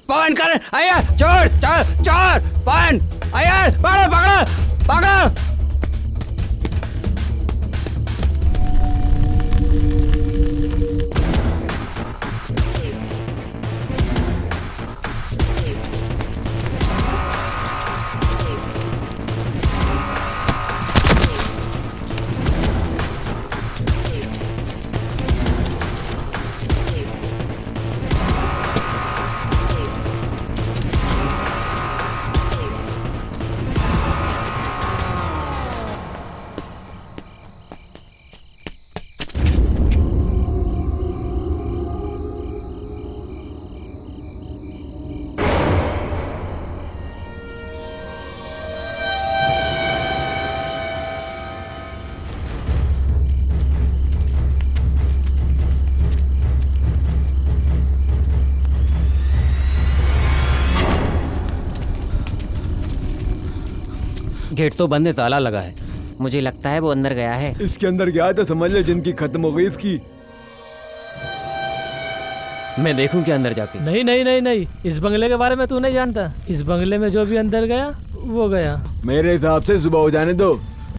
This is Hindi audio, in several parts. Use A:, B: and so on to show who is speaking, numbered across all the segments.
A: पवन कर अय्यर, चोर चोर चोर, पवन अय्यर, पकड़ो पकड़ो पकड़ो। गेट तो बंद है, ताला लगा है। मुझे लगता है वो अंदर गया है।
B: इसके अंदर गया तो समझ ले जिंदगी खत्म हो गई इसकी।
A: मैं देखूं क्या अंदर जाके?
C: नहीं नहीं नहीं नहीं, इस बंगले के बारे में तू नहीं जानता। इस बंगले में जो भी अंदर गया वो गया।
B: मेरे हिसाब से सुबह हो जाने दो।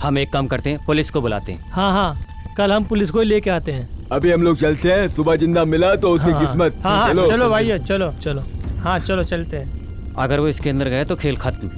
A: हम एक काम करते हैं, पुलिस को बुलाते हैं।
C: हाँ हाँ, कल हम पुलिस को ही लेके आते हैं।
B: अभी हम लोग चलते हैं, सुबह जिंदा मिला तो उसकी किस्मत।
C: हाँ हाँ, चलो भाई चलो चलो। हाँ चलो चलते हैं।
A: अगर वो इसके अंदर गए तो खेल खत्म।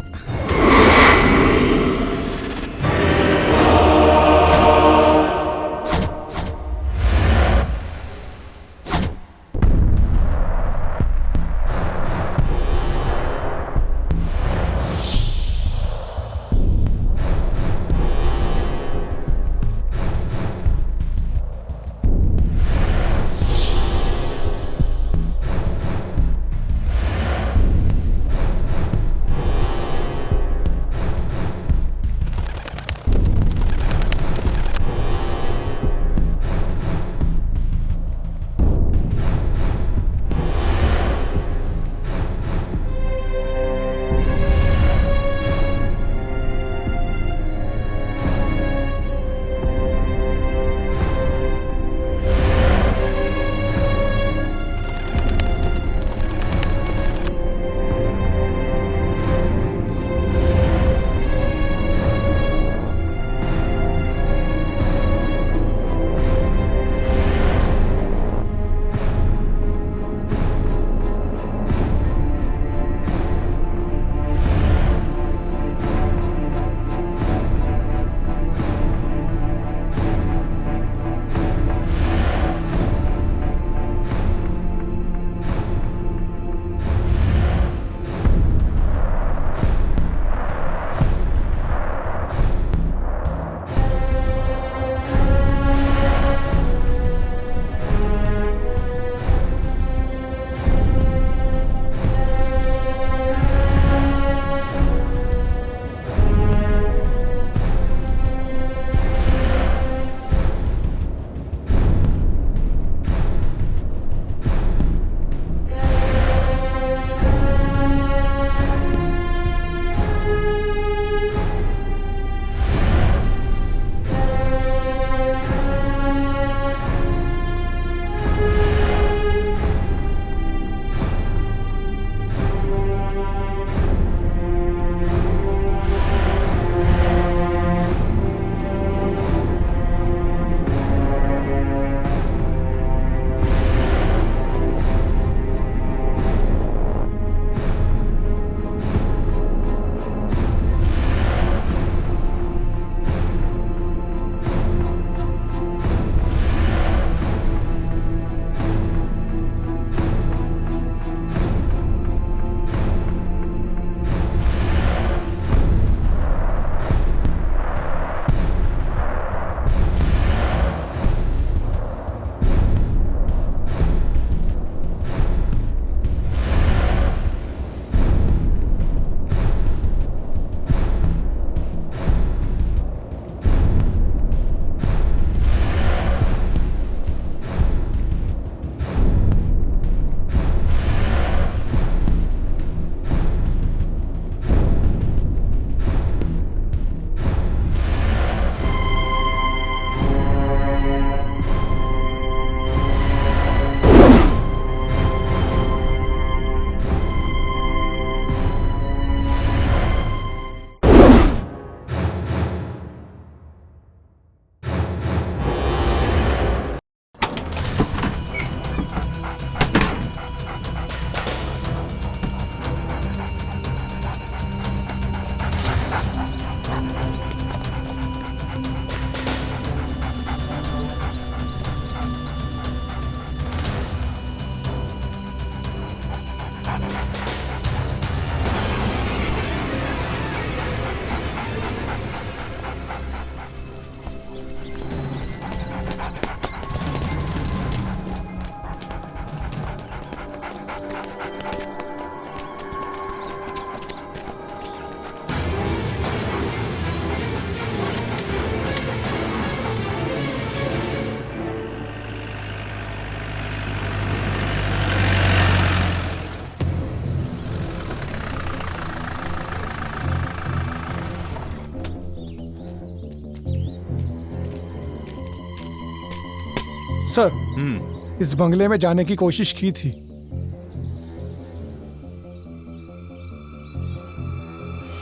D: सर, इस बंगले में जाने की कोशिश की थी।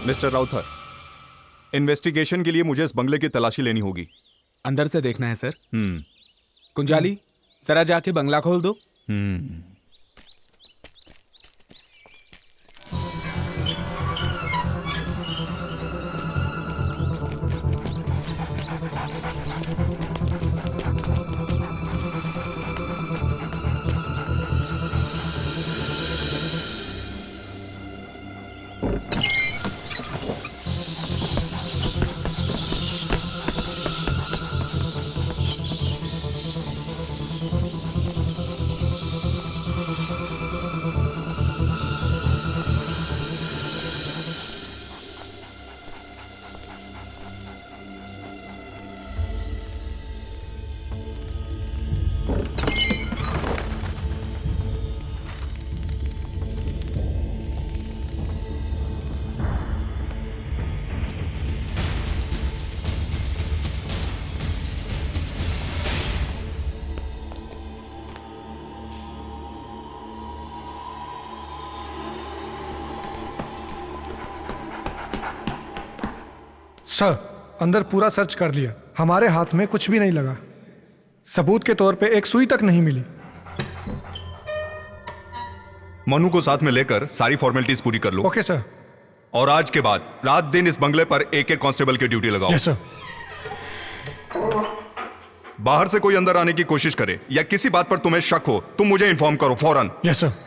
E: मिस्टर राउथर, इन्वेस्टिगेशन के लिए मुझे इस बंगले की तलाशी लेनी होगी।
F: अंदर से देखना है सर। कुंजाली, जरा जाके बंगला खोल दो।
D: सर, अंदर पूरा सर्च कर लिया, हमारे हाथ में कुछ भी नहीं लगा। सबूत के तौर पे एक सुई तक नहीं मिली।
E: मनु को साथ में लेकर सारी फॉर्मेलिटीज पूरी कर लो।
D: Okay sir.
E: और आज के बाद रात दिन इस बंगले पर एक कांस्टेबल की ड्यूटी लगाओ।
D: Yes sir.
E: बाहर से कोई अंदर आने की कोशिश करे या किसी बात पर तुम्हें शक हो, तुम मुझे इन्फॉर्म करो फौरन।
D: Yes sir.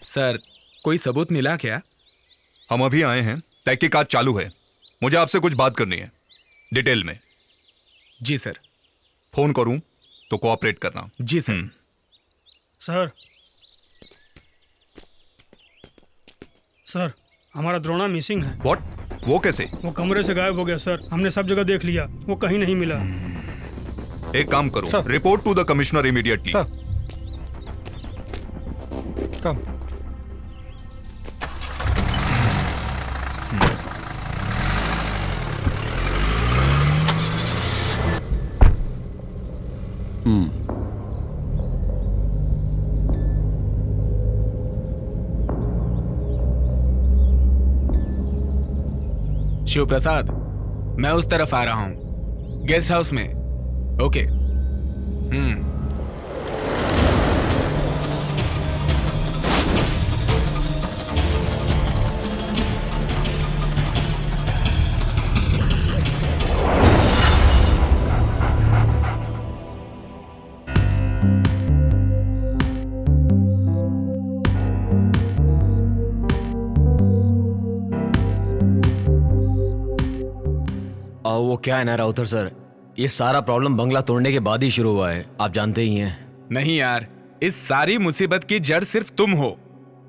F: सर, कोई सबूत मिला क्या?
E: हम अभी आए हैं, तहकीकात चालू है। मुझे आपसे कुछ बात करनी है, डिटेल में।
F: जी सर।
E: फोन करूं तो कोऑपरेट करना।
F: जी सर।
G: सर, सर, हमारा द्रोणा मिसिंग है।
E: व्हाट? वो कैसे?
G: वो कमरे से गायब हो गया सर। हमने सब जगह देख लिया, वो कहीं नहीं मिला।
E: एक काम करो,
D: sir.
E: Report to the commissioner immediately.
D: Sir, come.
F: Shiv Prasad, मैं उस तरफ आ रहा हूं, गेस्ट हाउस में। ओके।
A: वो क्या है ना राउतर सर, ये सारा प्रॉब्लम बंगला तोड़ने के बाद ही शुरू हुआ है, आप जानते ही हैं।
F: नहीं यार, इस सारी मुसीबत की जड़ सिर्फ तुम हो।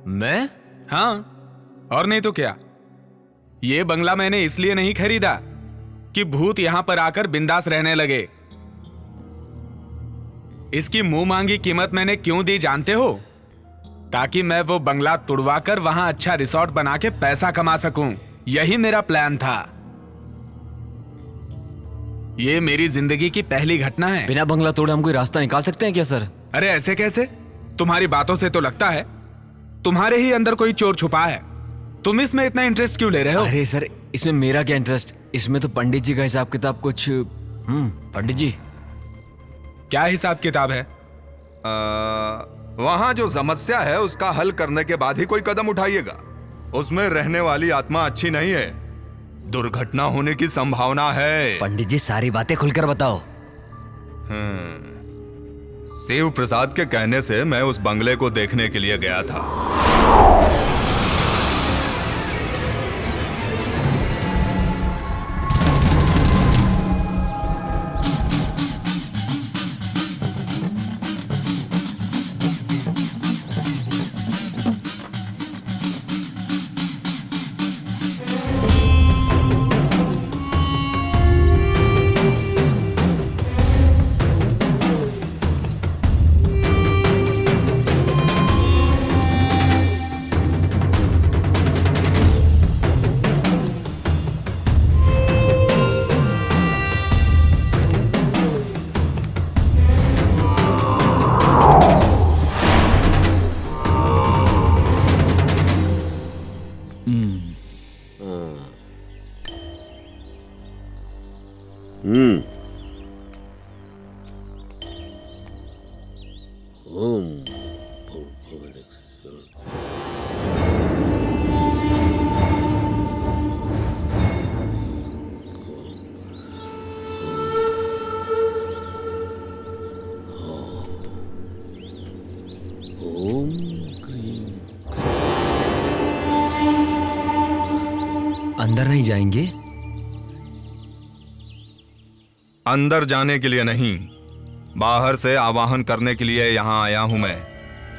A: मैं?
F: हाँ, और नहीं तो क्या। ये बंगला मैंने इसलिए नहीं खरीदा कि भूत यहां पर आकर बिंदास रहने लगे। इसकी मुंह मांगी कीमत मैंने क्यों दी जानते हो? ताकि मैं वो बंगला तुड़वाकर वहां अच्छा रिसोर्ट बना के पैसा कमा सकूं। यही मेरा प्लान था। ये मेरी जिंदगी की पहली घटना है।
A: बिना बंगला तोड़े हम कोई रास्ता निकाल सकते हैं क्या सर?
F: अरे ऐसे कैसे? तुम्हारी बातों से तो लगता है तुम्हारे ही अंदर कोई चोर छुपा है। तुम इसमें इतना इंटरेस्ट क्यों ले रहे हो?
A: अरे सर, इसमें मेरा क्या इंटरेस्ट? इसमें तो पंडित जी का हिसाब किताब कुछ। पंडित जी
F: क्या हिसाब किताब है?
E: वहां जो समस्या है उसका हल करने के बाद ही कोई कदम उठाइएगा। उसमें रहने वाली आत्मा अच्छी नहीं है, दुर्घटना होने की संभावना है।
A: पंडित जी सारी बातें खुलकर बताओ।
E: शिव प्रसाद के कहने से मैं उस बंगले को देखने के लिए गया था।
A: अंदर नहीं जाएंगे?
E: अंदर जाने के लिए नहीं, बाहर से आवाहन करने के लिए यहां आया हूं मैं।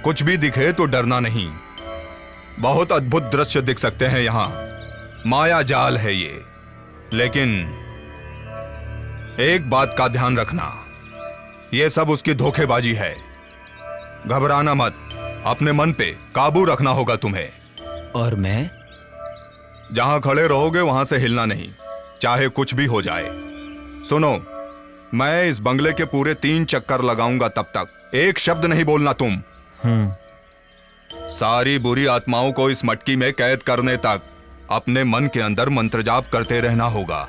E: कुछ भी दिखे तो डरना नहीं। बहुत अद्भुत दृश्य दिख सकते हैं यहां, माया जाल है ये। लेकिन एक बात का ध्यान रखना, ये सब उसकी धोखेबाजी है। घबराना मत, अपने मन पे काबू रखना होगा तुम्हें।
A: और मैं?
E: जहां खड़े रहोगे वहां से हिलना नहीं, चाहे कुछ भी हो जाए। सुनो, मैं इस बंगले के पूरे 3 चक्कर लगाऊंगा, तब तक एक शब्द नहीं बोलना तुम। सारी बुरी आत्माओं को इस मटकी में कैद करने तक अपने मन के अंदर मंत्र जाप करते रहना होगा।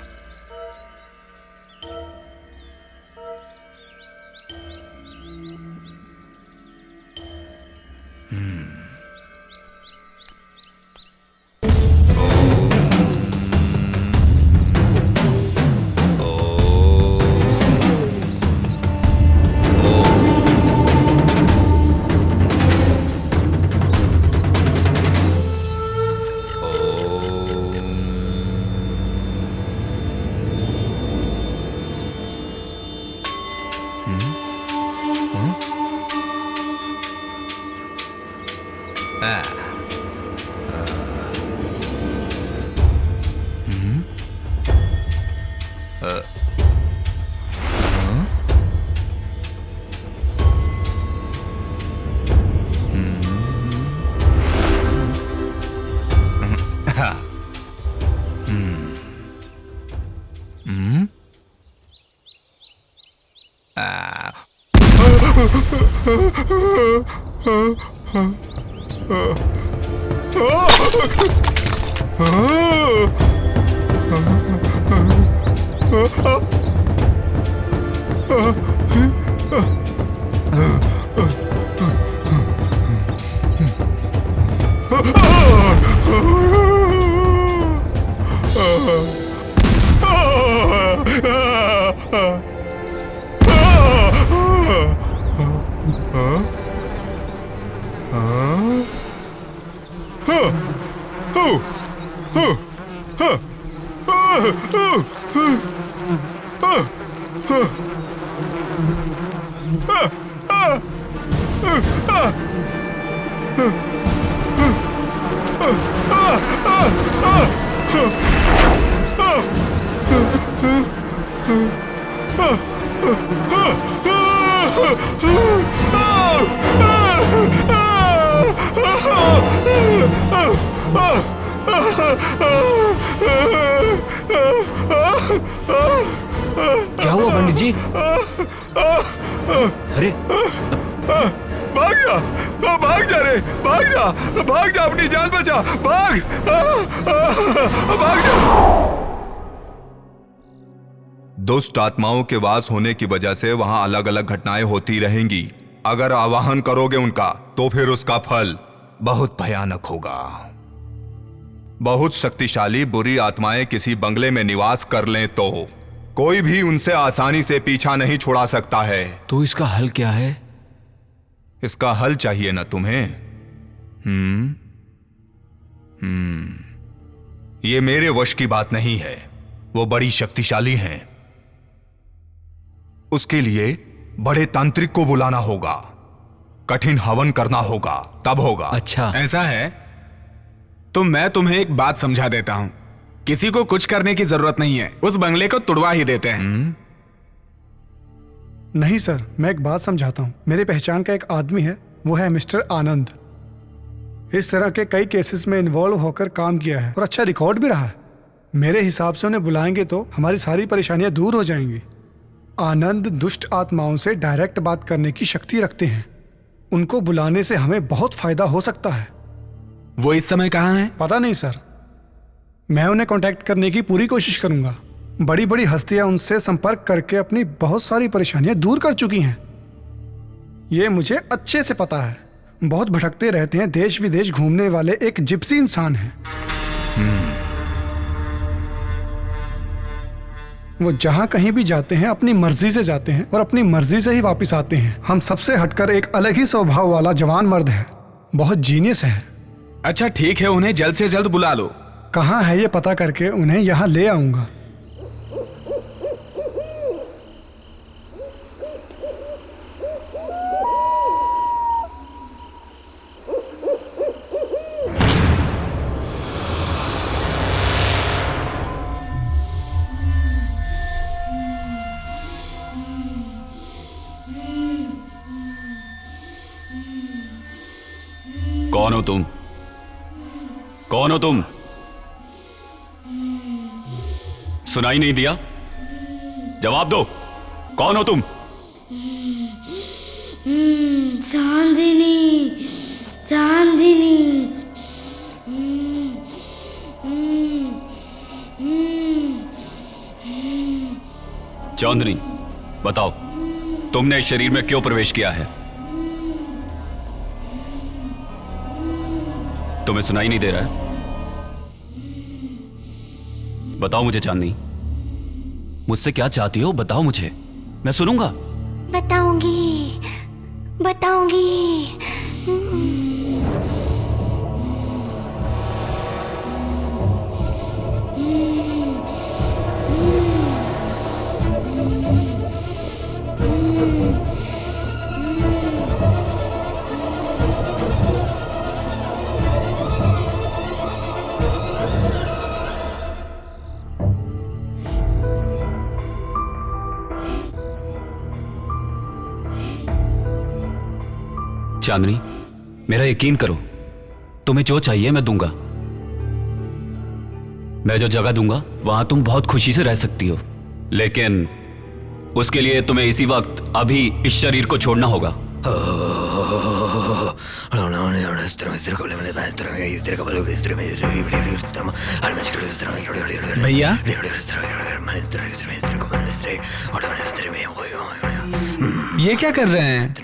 A: क्या हुआ पंडित जी? अरे
E: भाग जा, भाग जा रे, भाग जा, अपनी जान बचा, भाग जा। दुष्ट आत्माओं के वास होने की वजह से वहां अलग अलग घटनाएं होती रहेंगी। अगर आवाहन करोगे उनका तो फिर उसका फल बहुत भयानक होगा। बहुत शक्तिशाली बुरी आत्माएं किसी बंगले में निवास कर लें तो कोई भी उनसे आसानी से पीछा नहीं छुड़ा सकता है।
A: तो इसका हल क्या है?
E: इसका हल चाहिए ना तुम्हें? ये मेरे वश की बात नहीं है, वो बड़ी शक्तिशाली हैं। उसके लिए बड़े तांत्रिक को बुलाना होगा, कठिन हवन करना होगा, तब होगा।
A: अच्छा,
F: ऐसा है तो मैं तुम्हें एक बात समझा देता हूं। किसी को कुछ करने की जरूरत नहीं है, उस बंगले को तुड़वा ही देते हैं।
D: नहीं सर, मैं एक बात समझाता हूँ। मेरी पहचान का एक आदमी है, वो है मिस्टर आनंद। इस तरह के कई केसेस में इन्वॉल्व होकर काम किया है और अच्छा रिकॉर्ड भी रहा है। मेरे हिसाब से उन्हें बुलाएंगे तो हमारी सारी परेशानियां दूर हो जाएंगी। आनंद दुष्ट आत्माओं से डायरेक्ट बात करने की शक्ति रखते हैं। उनको बुलाने से हमें बहुत फायदा हो सकता है।
F: वो इस समय कहाँ हैं?
D: पता नहीं सर, मैं उन्हें कांटेक्ट करने की पूरी कोशिश करूंगा। बड़ी बड़ी हस्तियां उनसे संपर्क करके अपनी बहुत सारी परेशानियां दूर कर चुकी हैं। ये मुझे अच्छे से पता है। बहुत भटकते रहते हैं, देश विदेश घूमने वाले एक जिप्सी इंसान हैं। वो जहां कहीं भी जाते हैं अपनी मर्जी से जाते हैं और अपनी मर्जी से ही वापस आते हैं। हम सबसे हटकर एक अलग ही स्वभाव वाला जवान मर्द है, बहुत जीनियस है।
F: अच्छा ठीक है, उन्हें जल्द से जल्द बुला लो।
D: कहाँ है ये पता करके उन्हें यहाँ ले आऊंगा।
H: कौन हो तुम? कौन हो तुम? सुनाई नहीं दिया? जवाब दो, कौन हो तुम?
I: चांदनी, चांदनी।
H: चांदनी, बताओ तुमने इस शरीर में क्यों प्रवेश किया है? तुम्हें सुनाई नहीं दे रहा है? बताओ मुझे चांदनी, मुझसे क्या चाहती हो? बताओ मुझे, मैं सुनूंगा।
I: बताऊंगी, बताऊंगी।
H: चांदनी, मेरा यकीन करो, तुम्हें जो चाहिए मैं दूंगा। मैं जो जगह दूंगा वहां तुम बहुत खुशी से रह सकती हो, लेकिन उसके लिए तुम्हें इसी वक्त अभी इस शरीर को छोड़ना होगा।
F: भैया, ये क्या कर रहे हैं?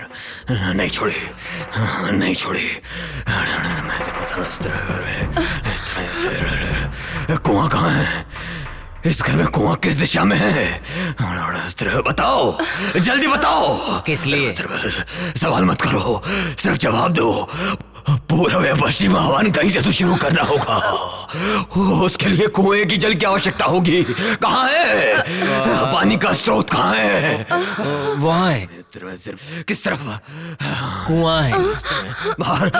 A: नहीं छोड़ी, नहीं छोड़ी। कुआं कहाँ है? इस घर में कुआं किस दिशा में है? बताओ, जल्दी बताओ।
J: किस लिए?
A: सवाल मत करो, सिर्फ जवाब दो।
H: पूर्व या पश्चिम आह्वान कहीं से तो शुरू करना होगा। उसके लिए कुएं की जल की आवश्यकता होगी। कहाँ है पानी का स्रोत? कहाँ है?
A: वहाँ है।
H: किस तरफ?
A: कुआं है।
H: बाहर।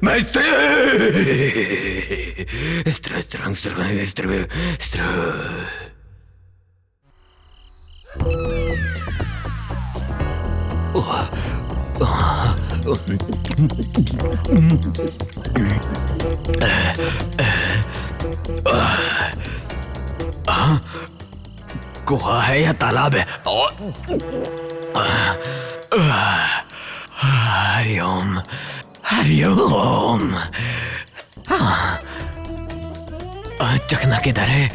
H: मैं गुहा है या तालाब है? हरिओम हरिओम। चकना किधर है?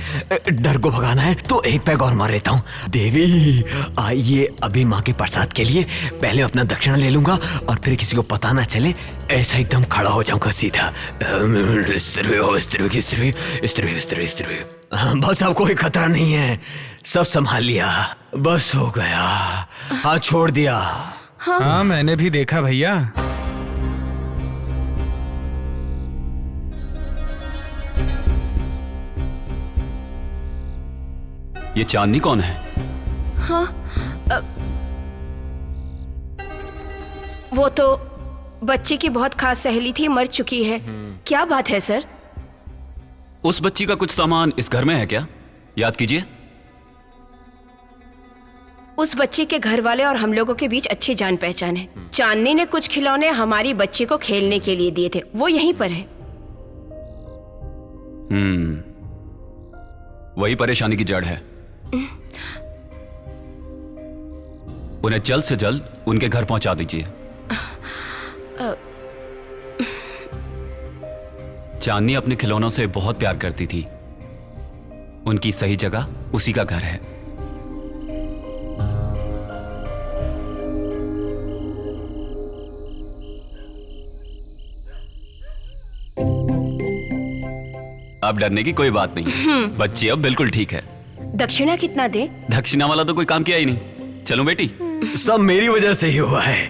H: डर को भगाना है तो एक पैग और मार लेता हूँ। देवी आइए, अभी माँ के प्रसाद के लिए पहले अपना दक्षिणा ले लूंगा और फिर किसी को पता ना चले, ऐसा एकदम खड़ा हो जाऊंगा सीधा। बस अब कोई खतरा नहीं है, सब संभाल लिया, बस हो गया। हाँ छोड़ दिया।
F: हाँ मैंने भी देखा भैया।
H: ये चांदनी कौन है?
J: हाँ वो तो बच्ची की बहुत खास सहेली थी, मर चुकी है। क्या बात है सर?
H: उस बच्ची का कुछ सामान इस घर में है क्या? याद कीजिए।
J: उस बच्ची के घर वाले और हम लोगों के बीच अच्छी जान पहचान है। चांदनी ने कुछ खिलौने हमारी बच्ची को खेलने के लिए दिए थे, वो यहीं पर है।
H: वही परेशानी की जड़ है। उन्हें जल्द से जल्द उनके घर पहुंचा दीजिए। चांदनी अपने खिलौनों से बहुत प्यार करती थी, उनकी सही जगह उसी का घर है। अब डरने की कोई बात नहीं, बच्ची अब बिल्कुल ठीक है।
J: दक्षिणा कितना दे?
H: दक्षिणा वाला तो कोई काम किया ही नहीं। चलो बेटी, सब मेरी वजह से ही हुआ है,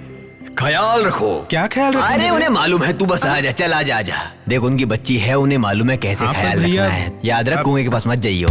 H: ख्याल रखो।
F: क्या ख्याल रखो?
H: अरे उन्हें मालूम है, तू बस आजा, चल आजा आजा। देख उनकी बच्ची है, उन्हें मालूम है कैसे ख्याल रखना है। याद रख, कुएं के पास मत जाइयो।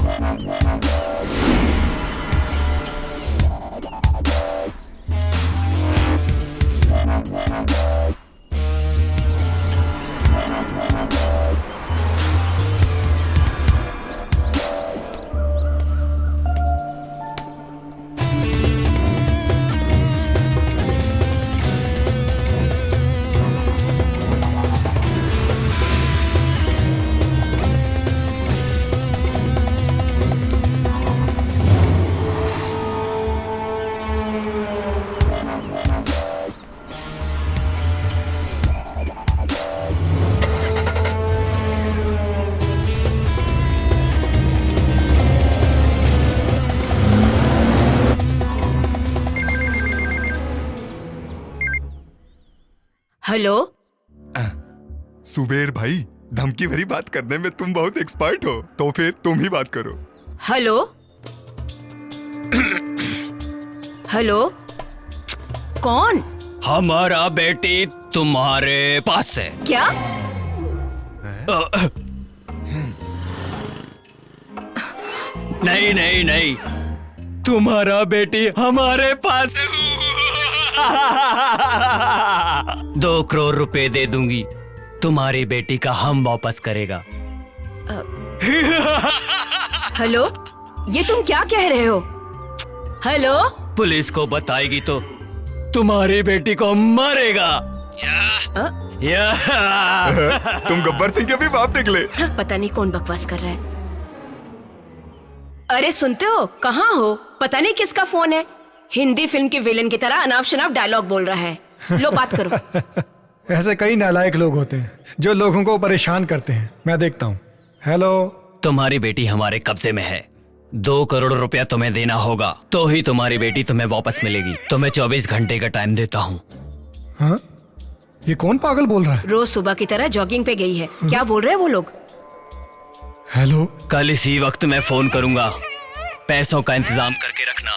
J: हेलो
E: सुबेर भाई, धमकी भरी बात करने में तुम बहुत एक्सपर्ट हो, तो फिर तुम ही बात करो।
J: हेलो हेलो, कौन?
A: हमारा बेटी तुम्हारे पास है।
J: क्या?
A: नहीं नहीं नहीं, तुम्हारा बेटी हमारे पास है। 2 करोड़ रुपए दे दूंगी, तुम्हारी बेटी का हम वापस करेगा।
J: हेलो, ये तुम क्या कह रहे हो? हेलो,
A: पुलिस को बताएगी तो तुम्हारी बेटी को मारेगा।
E: तुम गब्बर सिंह के भी बाप निकले।
J: पता नहीं कौन बकवास कर रहा है। अरे सुनते हो, कहाँ हो? पता नहीं किसका फोन है। हिंदी फिल्म के विलेन की तरह अनाप शनाप डायलॉग बोल रहा है। लो बात करो।
D: ऐसे कई नालायक लोग होते हैं जो लोगों को परेशान करते हैं, मैं देखता हूँ। हेलो,
A: तुम्हारी बेटी हमारे कब्जे में है। 2 करोड़ रुपया तुम्हें देना होगा, तो ही तुम्हारी बेटी तुम्हें वापस मिलेगी। तुम्हें 24 घंटे का टाइम देता हूँ।
D: हाँ? ये कौन पागल बोल रहा है?
J: रोज सुबह की तरह जॉगिंग पे गई है। क्या बोल रहे हैं वो लोग?
D: हेलो,
A: कल इसी वक्त मैं फोन करूंगा, पैसों का इंतजाम करके रखना।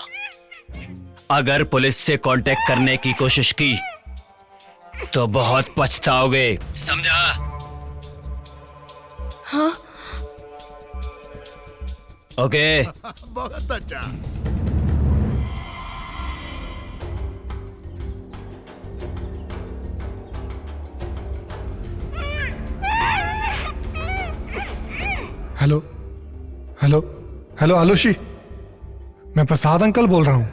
A: अगर पुलिस से कांटेक्ट करने की कोशिश की तो बहुत पछताओगे, समझा?
J: हाँ।
A: ओके।
K: बहुत अच्छा।
D: हेलो हेलो हेलो आलूशी, मैं प्रसाद अंकल बोल रहा हूँ।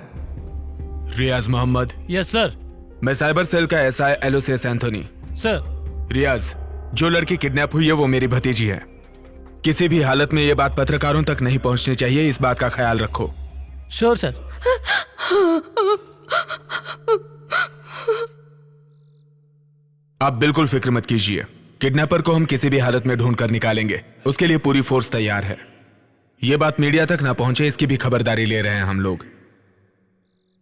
F: रियाज मोहम्मद।
C: Yes sir.
F: मैं साइबर सेल का SI Aloysius Anthony.
C: Sir.
F: Riyaz, जो लड़की किडनैप हुई है वो मेरी भतीजी है। किसी भी हालत में ये बात पत्रकारों तक नहीं पहुंचनी चाहिए, इस बात का ख्याल रखो।
C: Sure sir.
F: आप बिल्कुल फिक्र मत कीजिए, किडनैपर को हम किसी भी हालत में ढूंढ कर निकालेंगे। उसके लिए पूरी फोर्स तैयार है। ये बात मीडिया तक ना पहुंचे इसकी भी खबरदारी ले रहे हैं हम लोग।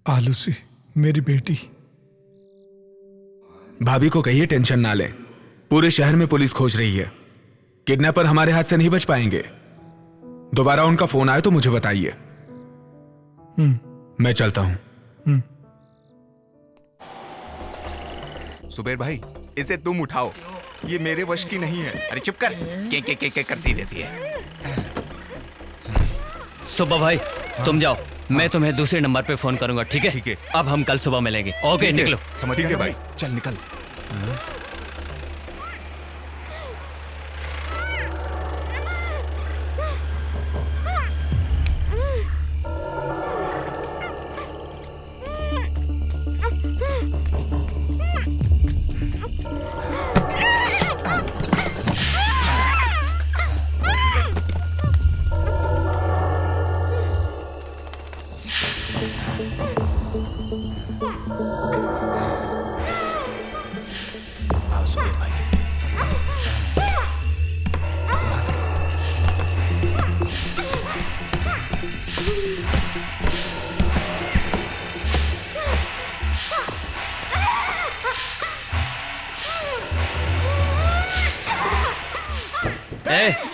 D: आलूसी मेरी बेटी।
F: भाभी को कहिए टेंशन ना लें, पूरे शहर में पुलिस खोज रही है। किडनैपर हमारे हाथ से नहीं बच पाएंगे। दोबारा उनका फोन आए तो मुझे बताइए। मैं चलता हूं।
E: सुबेर भाई, इसे तुम उठाओ, ये मेरे वश की नहीं है। अरे चुप कर, के करती रहती है।
A: सुबह भाई तुम जाओ, मैं तुम्हें दूसरे नंबर पे फोन करूंगा, ठीक है? ठीक है। अब हम कल सुबह मिलेंगे। ओके, निकलो।
E: समझ गए भाई, चल निकल।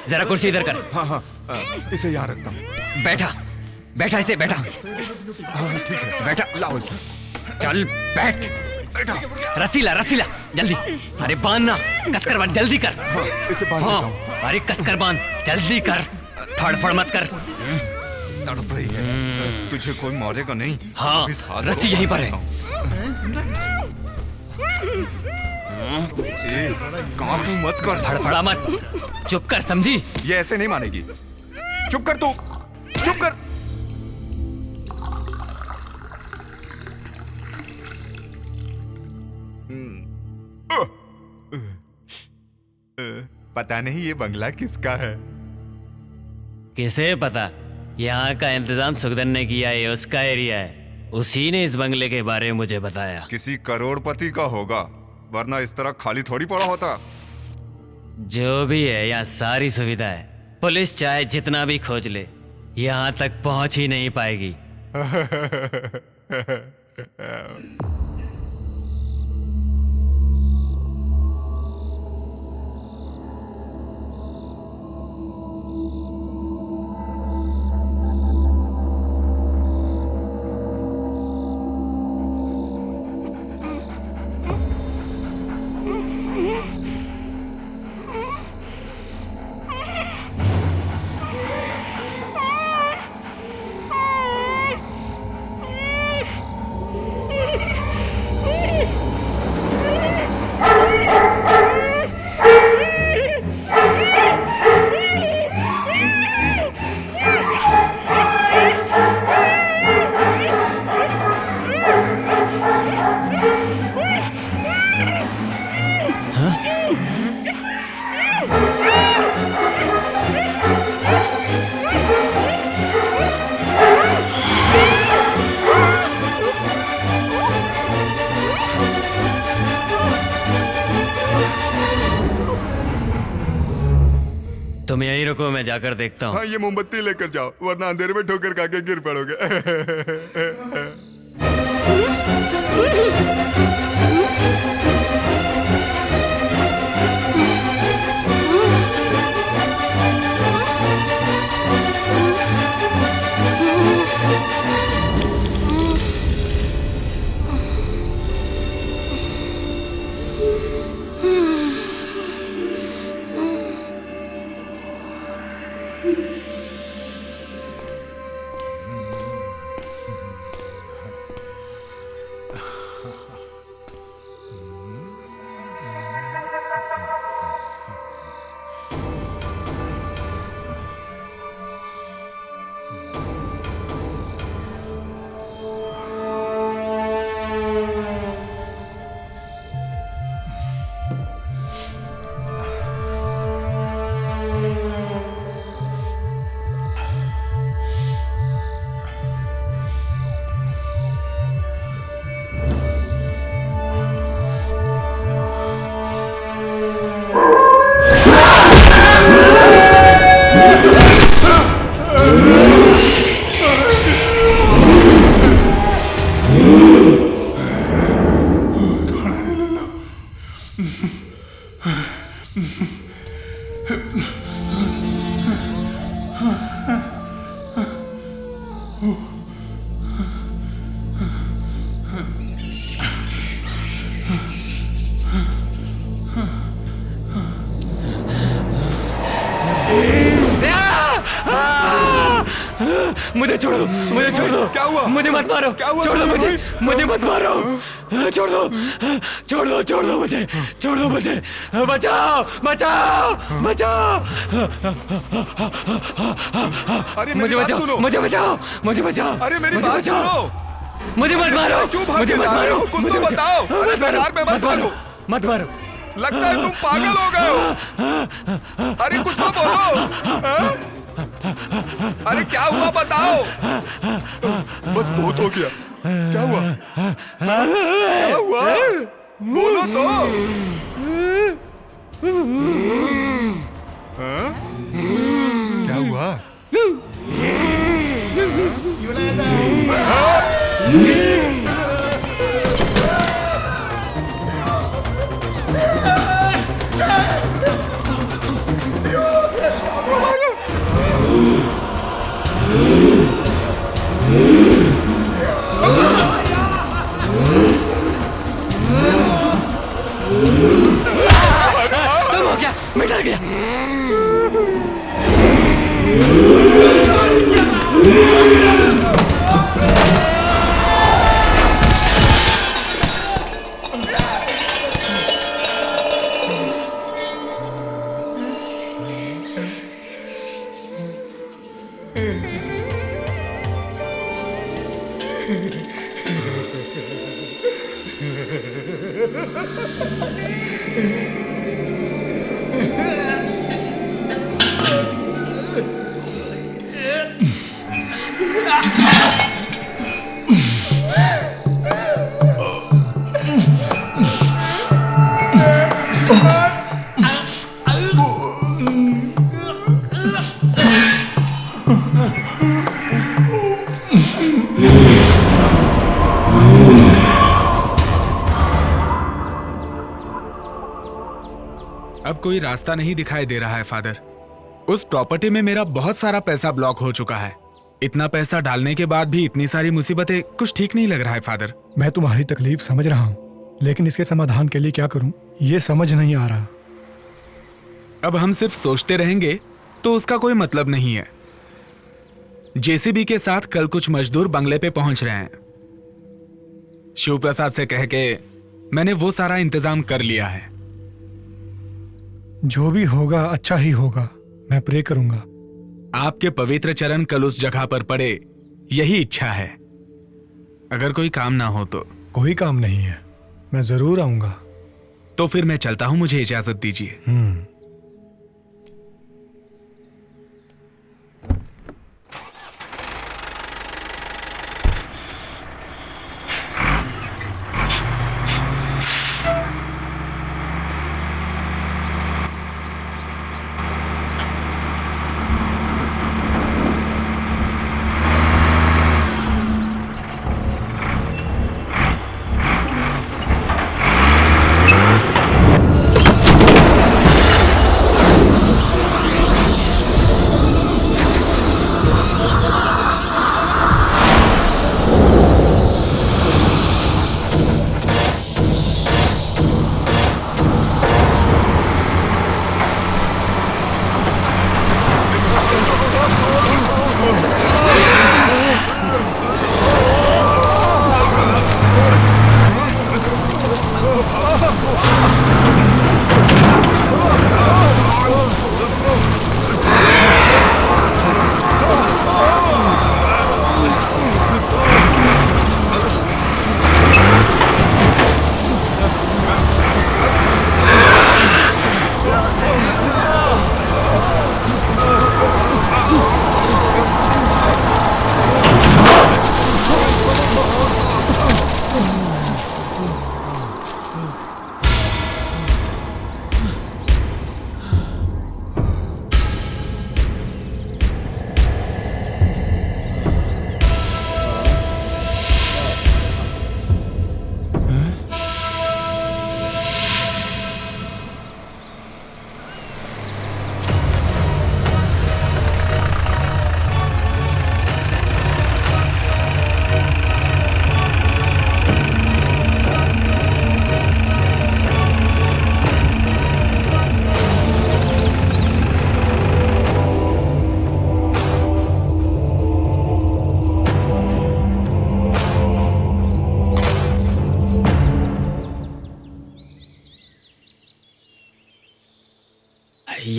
A: जरा कुर्सी इधर कर।
E: हाँ, इसे यहाँ रखता हूँ।
A: बैठा इसे, बैठा।
E: हाँ ठीक है,
A: बैठा।
E: लाओ इसे।
A: चल बैठ। रस्सी ला, जल्दी। अरे बांधना, कसकर बांध, जल्दी कर।
E: हाँ, इसे बांध देता हूँ।
A: अरे कसकर बांध, जल्दी कर। फड़फड़ मत कर।
E: तड़प रही है, तुझे कोई मारेगा नहीं।
A: हाँ, रस्सी यहीं पर है।
E: काबू मत कर,
A: फड़फड़ा मत, चुप कर, समझी?
E: ये ऐसे नहीं मानेगी। चुप कर तू, चुप कर। पता नहीं ये बंगला किसका है।
A: किसे पता? यहाँ का इंतजाम सुखदन ने किया है, उसका एरिया है। उसी ने इस बंगले के बारे में मुझे बताया।
E: किसी करोड़पति का होगा, वरना इस तरह खाली थोड़ी पड़ा होता।
A: जो भी है, यहाँ सारी सुविधा है। पुलिस चाहे जितना भी खोज ले, यहाँ तक पहुंच ही नहीं पाएगी। तुम यहीं रुको, मैं जाकर देखता हूँ।
E: हाँ, ये मोमबत्ती लेकर जाओ, वरना अंधेरे में ठोकर खा के गिर पड़ोगे।
H: मुझे छोड़ दो, मुझे छोड़ दो।
E: क्या हुआ?
H: मुझे मत मारो,
E: क्या हुआ?
H: छोड़ दो मुझे, मुझे मत मारो, छोड़ दो, छोड़ दो, छोड़ दो मुझे, छोड़ दो मुझे, बचाओ, बचाओ, बचाओ,
E: अरे
H: मुझे बचाओ, मुझे बचाओ, मुझे बचाओ,
E: अरे मेरी
H: मुझे
E: बात
H: बचाओ,
E: सुनो।
H: मुझे मत मारो,
E: क्यों भाग
H: मुझे
E: के
H: मत
E: जा रहे
H: मारो,
E: हो? कुछ
H: मुझे
E: तो बताओ। अरे
H: मत मारो,
E: दीवार पे मत मारो।
H: मत मारो।
E: लगता है तुम पागल हो गए हो। अरे कुछ तो बोलो। हाँ? अरे क्या हुआ बताओ। बस बहुत हो गया। क्या हुआ? क्या हुआ? बोलो तो। हाँ? क्या हुआ?
H: तुम हो क्या? मैं डर गया।
F: अब कोई रास्ता नहीं दिखाई दे रहा है फादर। उस प्रॉपर्टी में मेरा बहुत सारा पैसा ब्लॉक हो चुका है। इतना पैसा डालने के बाद भी इतनी सारी मुसीबतें, कुछ ठीक नहीं लग रहा है फादर।
D: मैं तुम्हारी तकलीफ समझ रहा हूँ, लेकिन इसके समाधान के लिए क्या करूँ ये समझ नहीं आ रहा।
F: अब हम सिर्फ सोचते रहेंगे तो उसका कोई मतलब नहीं है। जेसीबी के साथ कल कुछ मजदूर बंगले पे पहुंच रहे हैं। शिव प्रसाद से कह के मैंने वो सारा इंतजाम कर लिया है।
D: जो भी होगा अच्छा ही होगा, मैं प्रे करूंगा।
F: आपके पवित्र चरण कल उस जगह पर पड़े, यही इच्छा है। अगर कोई काम ना हो तो।
D: कोई काम नहीं है, मैं जरूर आऊंगा।
F: तो फिर मैं चलता हूं, मुझे इजाजत दीजिए।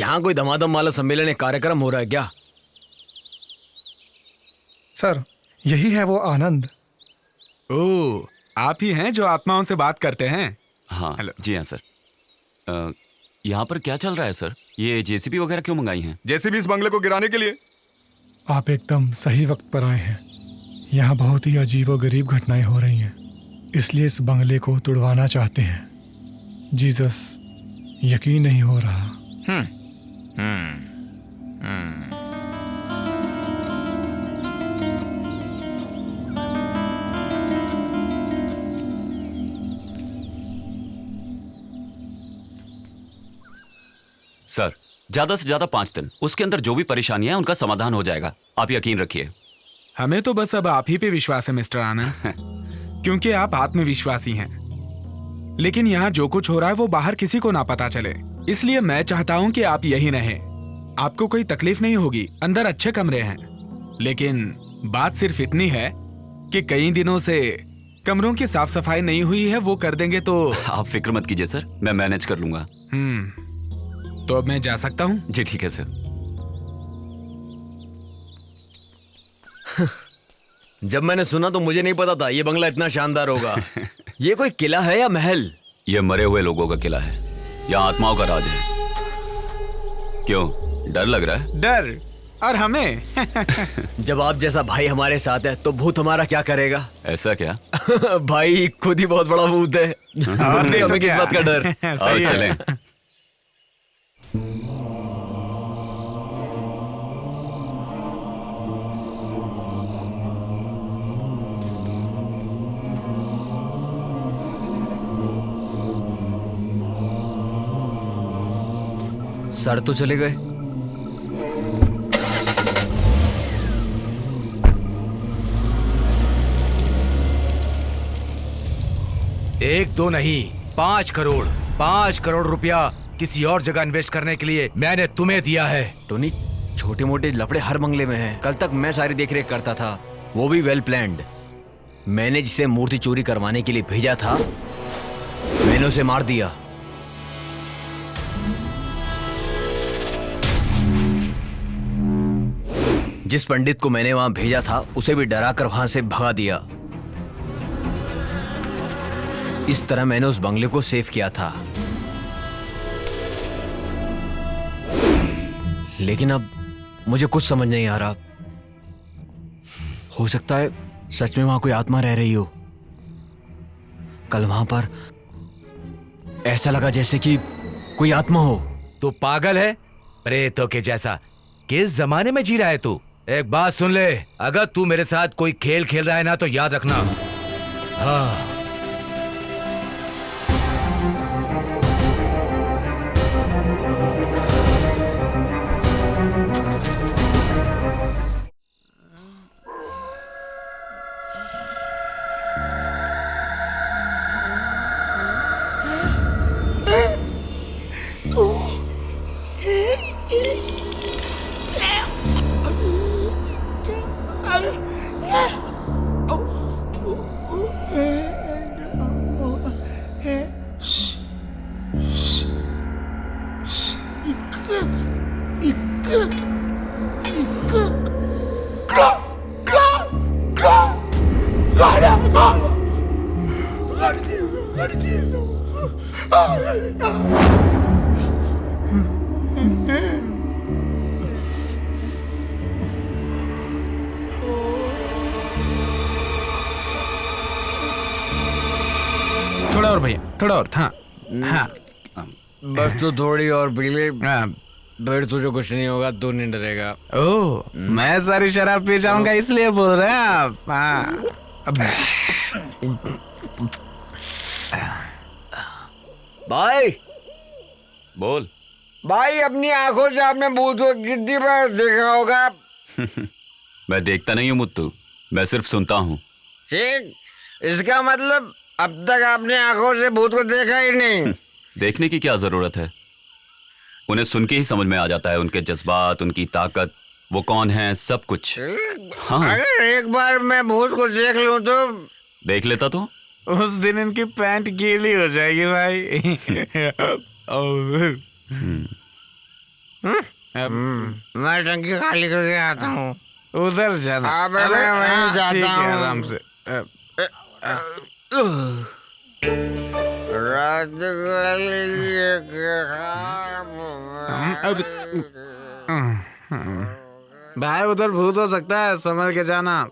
H: यहाँ कोई धमाधम वाला सम्मेलन एक कार्यक्रम हो रहा है क्या?
D: सर, यही है वो आनंद।
F: ओह, आप ही हैं जो आत्माओं से बात करते हैं?
K: हाँ
F: हेलो।
K: जी हाँ सर। यहाँ पर क्या चल रहा है सर? ये जेसीबी वगैरह क्यों मंगाई हैं?
E: जेसीबी इस बंगले को गिराने के लिए।
D: आप एकदम सही वक्त पर आए हैं। यहाँ बहुत ही अजीब और गरीब घटनाएं हो रही हैं, इसलिए इस बंगले को तुड़वाना चाहते हैं। जीसस, यकीन नहीं हो रहा।
K: सर ज्यादा से ज्यादा 5 दिन, उसके अंदर जो भी परेशानियां हैं उनका समाधान हो जाएगा, आप यकीन रखिए।
F: हमें तो बस अब आप ही पे विश्वास है मिस्टर आनंद, क्योंकि आप आत्मविश्वासी हैं। लेकिन यहाँ जो कुछ हो रहा है वो बाहर किसी को ना पता चले, इसलिए मैं चाहता हूँ कि आप यही रहें। आपको कोई तकलीफ नहीं होगी, अंदर अच्छे कमरे हैं। लेकिन बात सिर्फ इतनी है कि कई दिनों से कमरों की साफ सफाई नहीं हुई है, वो कर देंगे तो।
K: आप फिक्र मत कीजिए सर, मैं मैनेज कर लूंगा।
F: तो अब मैं जा सकता हूँ?
K: जी ठीक है सर।
H: जब मैंने सुना तो मुझे नहीं पता था ये बंगला इतना शानदार होगा। ये कोई किला है या महल?
K: ये मरे हुए लोगों का किला है, यहाँ आत्माओं का राज है। क्यों, डर लग रहा है?
F: डर? और हमें?
H: जब आप जैसा भाई हमारे साथ है तो भूत हमारा क्या करेगा?
K: ऐसा क्या?
H: भाई खुद ही बहुत बड़ा भूत है।
F: नहीं तो
H: हमें किस
F: क्या?
H: बात का डर?
K: आओ
F: सही है।
K: चलें।
H: सर तो चले गए।
L: एक दो नहीं, 5 करोड़, 5 करोड़ रुपया किसी और जगह इन्वेस्ट करने के लिए मैंने तुम्हें दिया है।
H: टोनी, छोटे मोटे लफड़े हर बंगले में हैं। कल तक मैं सारी देखरेख करता था, वो भी वेल प्लान्ड। मैंने जिसे मूर्ति चोरी करवाने के लिए भेजा था, मैंने उसे मार दिया। जिस पंडित को मैंने वहां भेजा था, उसे भी डरा कर वहां से भगा दिया। इस तरह मैंने उस बंगले को सेव किया था। लेकिन अब मुझे कुछ समझ नहीं आ रहा। हो सकता है सच में वहां कोई आत्मा रह रही हो। कल वहां पर ऐसा लगा जैसे कि कोई आत्मा हो।
L: तू पागल है? प्रेतों के जैसा किस जमाने में जी रहा है तू? एक बात सुन ले, अगर तू मेरे साथ कोई खेल खेल रहा है ना तो याद रखना। हाँ।
F: थोड़ा और भैया, थोड़ा और। हाँ हाँ,
H: बस तो थोड़ी और पी ले, फिर तुझे कुछ नहीं होगा, तू नहीं डरेगा।
F: ओह, मैं सारी शराब पी जाऊंगा इसलिए बोल रहे हैं आप? हाँ।
H: भाई
K: बोल।
H: भाई, अपनी आंखों से आपने भूत को कितनी बार देखा होगा?
K: मैं देखता नहीं हूँ मुत्तू, मैं सिर्फ सुनता हूँ।
H: ठीक, इसका मतलब अब तक आपने आंखों से भूत को देखा ही नहीं।
K: देखने की क्या जरूरत है, उन्हें सुन के ही समझ में आ जाता है, उनके जज्बात, उनकी ताकत, वो कौन है, सब कुछ। हाँ।
H: अगर एक बार मैं भूत को देख लूं तो?
K: देख लेता तो?
F: उस दिन इनकी पैंट गीली हो जाएगी भाई।
M: मैं टंकी खाली करके आता हूँ।
F: उधर जाना।
M: अबे मैं वहीं जाता
F: ठीक है,
M: हूँ।
F: आराम से। भाई उधर भूत हो सकता है, संभल के जाना।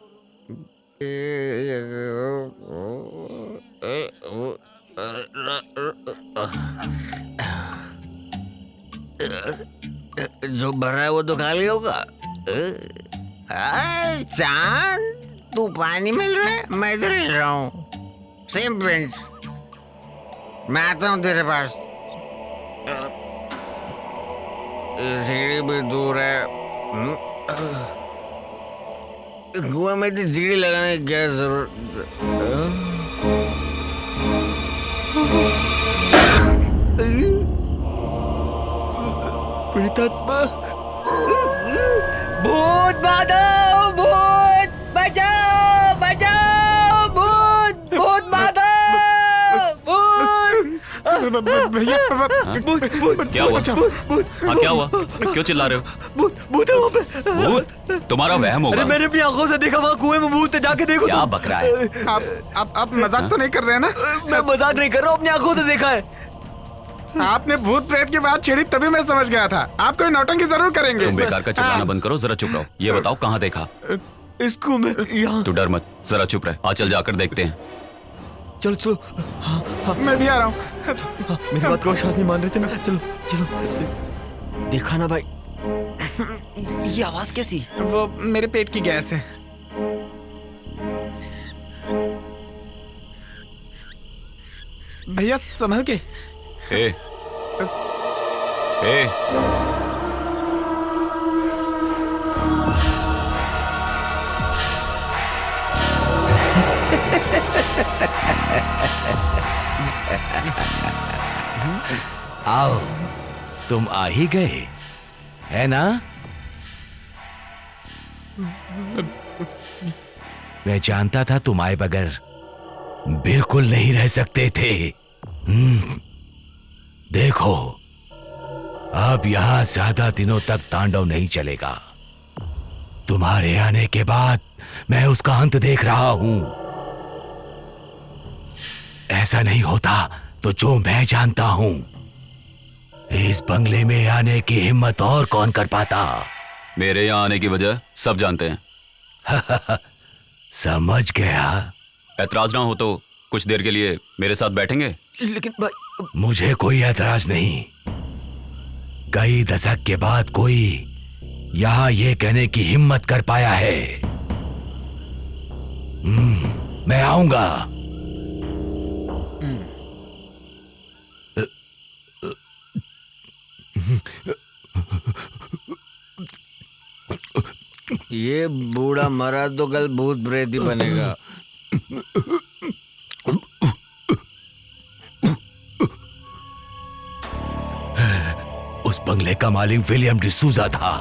M: जो भरा है वो तो खाली होगा। चांद, तू पानी मिल रहा है, मैं इधर हिल रहा हूँ। Same bench. मैं आता हूँ तेरे पास। सीढ़ी भी दूर है। कुएं में तो सीढ़ी लगाने की क्या जरूरत?
H: प्रेतात्मा, भूत बाधो, भूत बचाओ, बचाओ, भूत, भूत बाधो, भूत।
F: भैया,
K: क्या हुआ? हाँ क्या हुआ? क्यों चिल्ला रहे हो?
H: भूत, भूत है वहाँ पे।
K: भूत? तुम्हारा वहम होगा।
H: अरे मैंने अपनी आंखों से देखा, वहाँ कुएं में भूत है, जाके देखो।
K: क्या बक रहा है?
F: आप मजाक तो नहीं कर रहे हैं ना?
H: मैं मजाक नहीं कर रहा हूँ, अपनी आंखों से देखा है।
F: आपने भूत प्रेत की बात छेड़ी तभी मैं समझ गया था। आप कोई नौटंकी जरूर करेंगे।
K: तुम बेकार का चिल्लाना बंद करो, जरा चुप रहो। ये बताओ कहाँ देखा?
H: इसको मैं यहाँ।
K: तू डर मत, जरा चुप रह। आ चल जाकर देखते हैं।
H: चलो चलो। हाँ,
F: मैं भी आ रहा हूँ।
H: मेरी बात को विश्वास नहीं मान रहे थे ना। चलो चलो। देखा ना भाई, ये आवाज कैसी?
F: वो मेरे पेट की गैस है। भैया संभल के।
K: ए, ए,
L: आओ, तुम आ ही गए, है ना? मैं जानता था तुम आए बगैर बिल्कुल नहीं रह सकते थे। देखो, अब यहां ज्यादा दिनों तक तांडव नहीं चलेगा। तुम्हारे आने के बाद मैं उसका अंत देख रहा हूं। ऐसा नहीं होता तो जो मैं जानता हूं, इस बंगले में आने की हिम्मत और कौन कर पाता?
K: मेरे यहाँ आने की वजह सब जानते हैं।
L: समझ गया।
K: ऐतराज ना हो तो कुछ देर के लिए मेरे साथ बैठेंगे?
H: लेकिन भाई,
L: मुझे कोई ऐतराज नहीं। कई दशक के बाद कोई यहां ये कहने की हिम्मत कर पाया है। मैं आऊंगा।
M: ये बूढ़ा मरा तो कल भूत प्रेत ही बनेगा।
L: उस बंगले का मालिक विलियम डिसूजा था।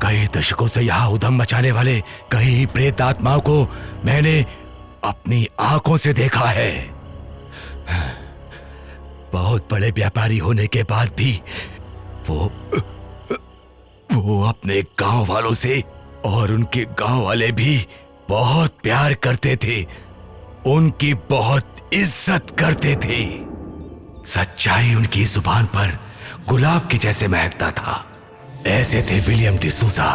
L: कई दशकों से यहां उधम मचाने वाले कई प्रेत आत्माओं को मैंने अपनी आंखों से देखा है। बहुत बड़े व्यापारी होने के बाद भी वो अपने गांव वालों से और उनके गांव वाले भी बहुत प्यार करते थे, उनकी बहुत इज्जत करते थे। सच्चाई उनकी जुबान पर गुलाब के जैसे महकता था। ऐसे थे विलियम डिसूजा।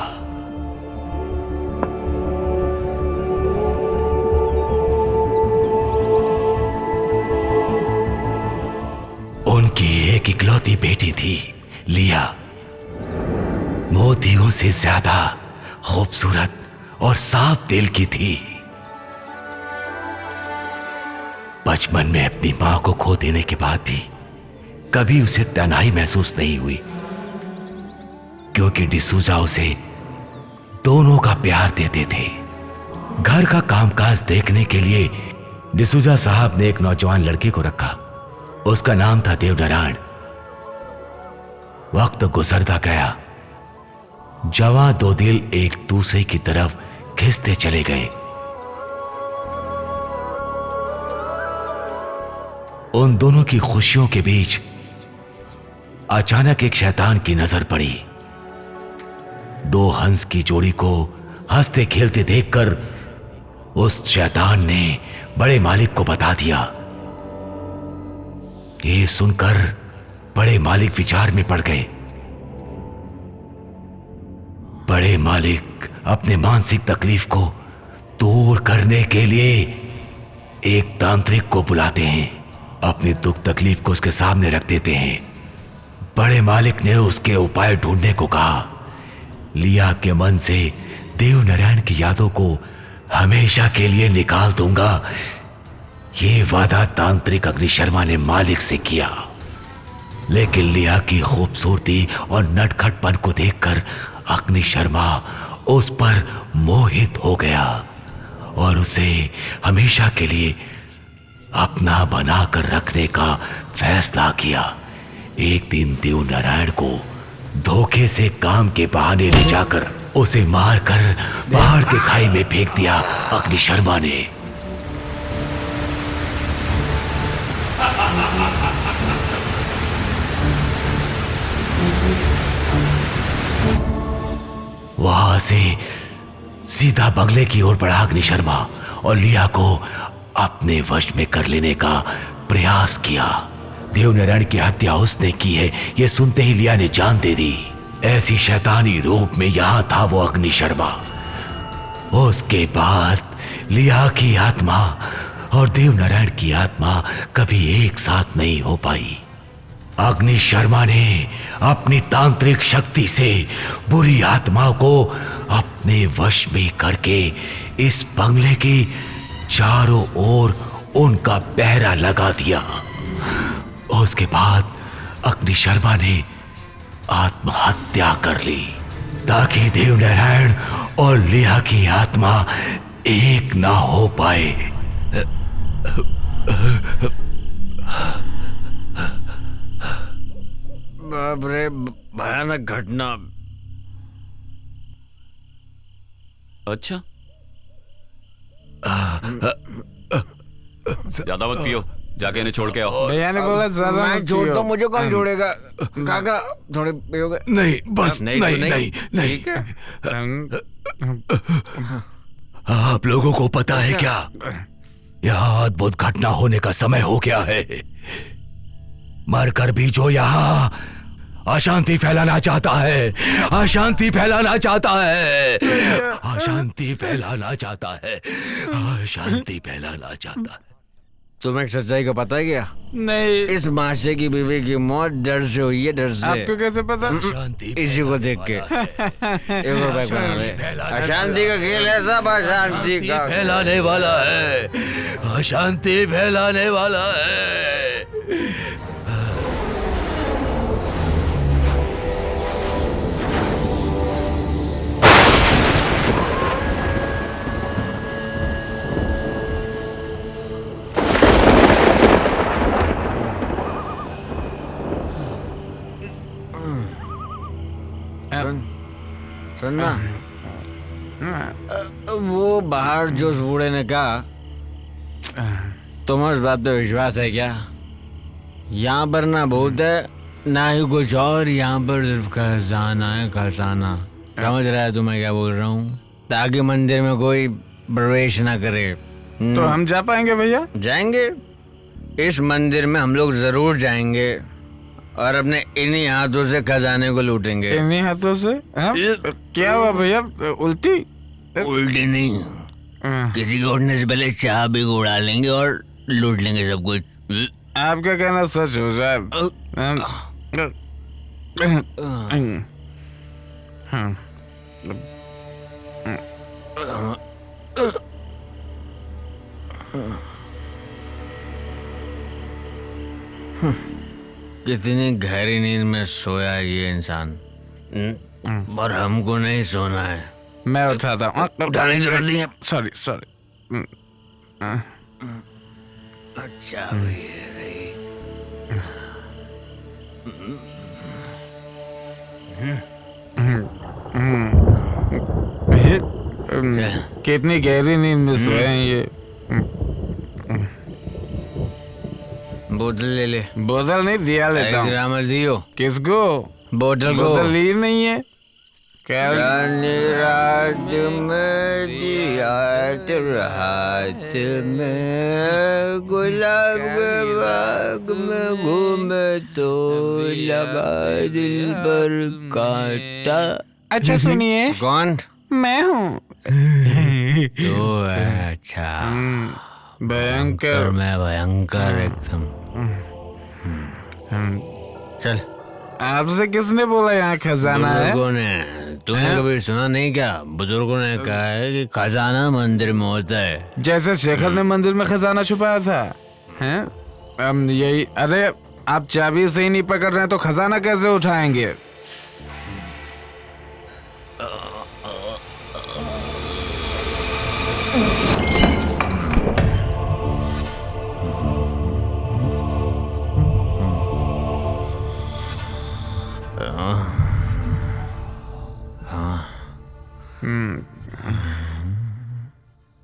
L: उनकी एक इकलौती बेटी थी, लिया। मोतियों से ज्यादा खूबसूरत और साफ दिल की थी। बचपन में अपनी मां को खो देने के बाद भी कभी उसे तन्हाई महसूस नहीं हुई, क्योंकि डिसूजा उसे दोनों का प्यार देते थे। घर का कामकाज देखने के लिए डिसूजा साहब ने एक नौजवान लड़के को रखा। उसका नाम था देवनारायण। वक्त गुजरता गया, जवां दो दिल एक दूसरे की तरफ खिंचते चले गए। उन दोनों की खुशियों के बीच अचानक एक शैतान की नजर पड़ी। दो हंस की जोड़ी को हंसते खेलते देखकर उस शैतान ने बड़े मालिक को बता दिया। ये सुनकर बड़े मालिक विचार में पड़ गए। बड़े मालिक अपने मानसिक तकलीफ को दूर करने के लिए एक तांत्रिक को बुलाते हैं, अपनी दुख तकलीफ को उसके सामने रख देते हैं। बड़े मालिक ने उसके उपाय ढूंढने को कहा। लिया के मन से देव नारायण की यादों को हमेशा के लिए निकाल दूंगा, ये वादा तांत्रिक अग्नि शर्मा ने मालिक से किया। लेकिन लिया की खूबसूरती और नटखटपन को देखकर अग्नि शर्मा उस पर मोहित हो गया और उसे हमेशा के लिए अपना बनाकर रखने का फैसला किया। एक दिन देव नारायण को धोखे से काम के बहाने ले जाकर उसे मारकर पहाड़ के खाई में फेंक दिया अग्नि शर्मा ने। वहां से सीधा बंगले की ओर बढ़ा अग्नि शर्मा और लिया को अपने वश में कर लेने का प्रयास किया। देवनारायण की हत्या उसने की है, यह सुनते ही लिया ने जान दे दी। ऐसी शैतानी रूप में यहां था वो अग्नि शर्मा। उसके बाद लिया की आत्मा और देवनारायण की आत्मा कभी एक साथ नहीं हो पाई। अग्नि शर्मा ने अपनी तांत्रिक शक्ति से बुरी आत्माओं को अपने वश में करके इस बंगले के चारों ओर उनका पहरा लगा दिया। उसके बाद अग्नि शर्मा ने आत्महत्या कर ली ताकि देवनारायण और लिया की आत्मा एक ना हो पाए।
M: बाप रे, भयानक घटना।
K: अच्छा, ज्यादा मत पियो, जाके इन्हें छोड़ के आओ।
F: भैया ने बोला ज्यादा
M: मैं
F: मत
M: छोड़
F: पियो।
M: तो मुझे कौन छोड़ेगा? काका थोड़े पियोगे?
L: नहीं, बस नहीं, नहीं, नहीं।
M: ठीक है।
L: आप लोगों को पता है क्या, यहाँ अद्भुत घटना होने का समय हो गया है। मरकर भी जो यहाँ अशांति फैलाना चाहता है, अशांति फैलाना चाहता है, अशांति फैलाना चाहता है, अशांति फैलाना चाहता है।
M: तुम्हें सच्चाई का पता है क्या?
F: नहीं।
M: इस माशे की बीवी की मौत डर से हुई है, डर से।
F: आपको कैसे पता?
M: इसी को देख के। एक और बैग बना ले। अशांति का खेल है सब, अशांति का
L: फैलाने वाला है, अशांति फैलाने वाला है।
M: सुनना, वो बाहर जो उस बूढ़े ने कहा, तुम्हें उस बात पे विश्वास है क्या? यहाँ पर ना भूत है ना ही कुछ और, यहाँ पर सिर्फ खजाना है, खजाना। समझ रहा है तुम्हें क्या बोल रहा हूँ? ताकि मंदिर में कोई प्रवेश ना करे।
F: तो हम जा पाएंगे भैया?
M: जाएंगे, इस मंदिर में हम लोग जरूर जाएंगे और अपने इन्हीं हाथों से खजाने को लूटेंगे।
F: इन्हीं हाथों से? क्या हुआ भैया, उल्टी?
M: उल्टी नहीं, किसी को उठने से पहले चाह भी उड़ा लेंगे और लूट लेंगे सब कुछ।
F: आपका कहना सच हो साहब।
M: कितनी गहरी नींद में सोया है ये इंसान, पर हमको नहीं सोना है।
F: मैं उठाता हूँ।
M: उठाने की जरूरत नहीं है।
F: Sorry sorry.
M: अच्छा भी है रही।
F: कितनी गहरी नींद में सोए हैं ये।
M: बोतल ले ले।
F: बोतल नहीं दिया लेता हूँ।
M: ग्रामर दियो।
F: किसको?
M: बोतल को।
F: बोतल ली नहीं है।
M: रानी रात में दिया तेरे हाथ में, गुलाब के बाग में घूमे तो लगा दिल पर कांटा।
F: अच्छा सुनिए।
M: कौन?
F: मैं हूँ।
M: तो है, अच्छा।
F: भयंकर।
M: मैं भयंकर एकदम। चल।
F: आपसे किसने बोला यहाँ खजाना है?
M: बुजुर्गों ने। तूने कभी सुना नहीं क्या? बुजुर्गों ने कहा है कि खजाना मंदिर में होता है।
F: जैसे शेखर ने मंदिर में खजाना छुपाया था, हैं? यही। अरे आप चाबी से ही नहीं पकड़ रहे तो खजाना कैसे उठाएंगे?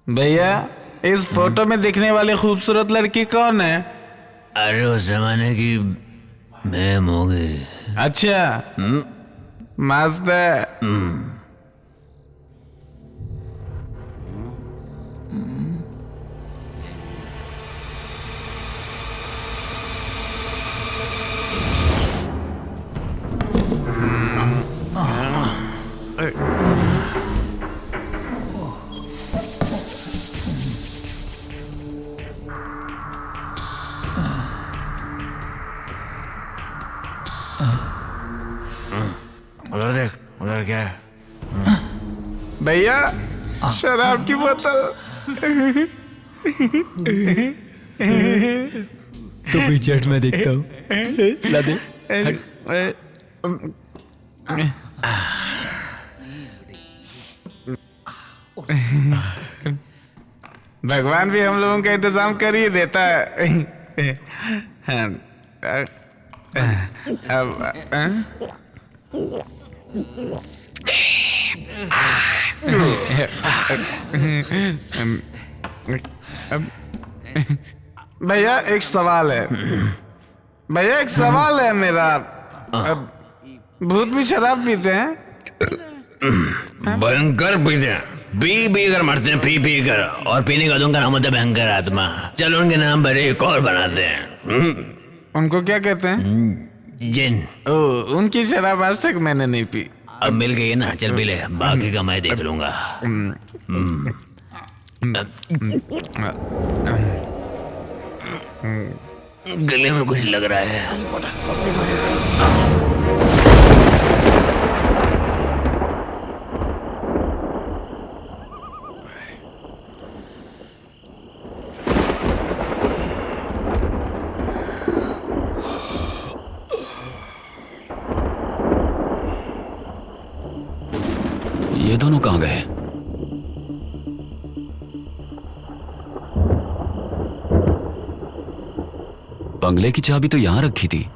F: भैया, इस फोटो में दिखने वाली खूबसूरत लड़की कौन है?
M: अरे उस जमाने की मैम होगी।
F: अच्छा। मस्त है।
M: उधर देख, उधर क्या है?
F: भैया, शराब की बोतल।
B: तो पीछे हट, मैं देखता हूँ। ला दे।
F: भगवान भी हम लोगों का इंतजाम कर ही देता है। भैया एक सवाल है। भैया एक सवाल है मेरा। भूत भी शराब पीते हैं?
M: भयंकर पीते हैं। पी कर मरते हैं, पी कर। और पीने का उनका नाम होता है भयंकर आत्मा। चलो उनके नाम पर एक और बनाते हैं।
F: उनको क्या कहते हैं?
M: जिन।
F: उनकी शराब आज तक मैंने नहीं पी।
M: अब मिल गई है ना, चल पी ले। बाकी का मैं देख लूंगा। गले में कुछ लग रहा है।
K: ये दोनों कहाँ गए? बंगले की चाबी तो यहां रखी थी।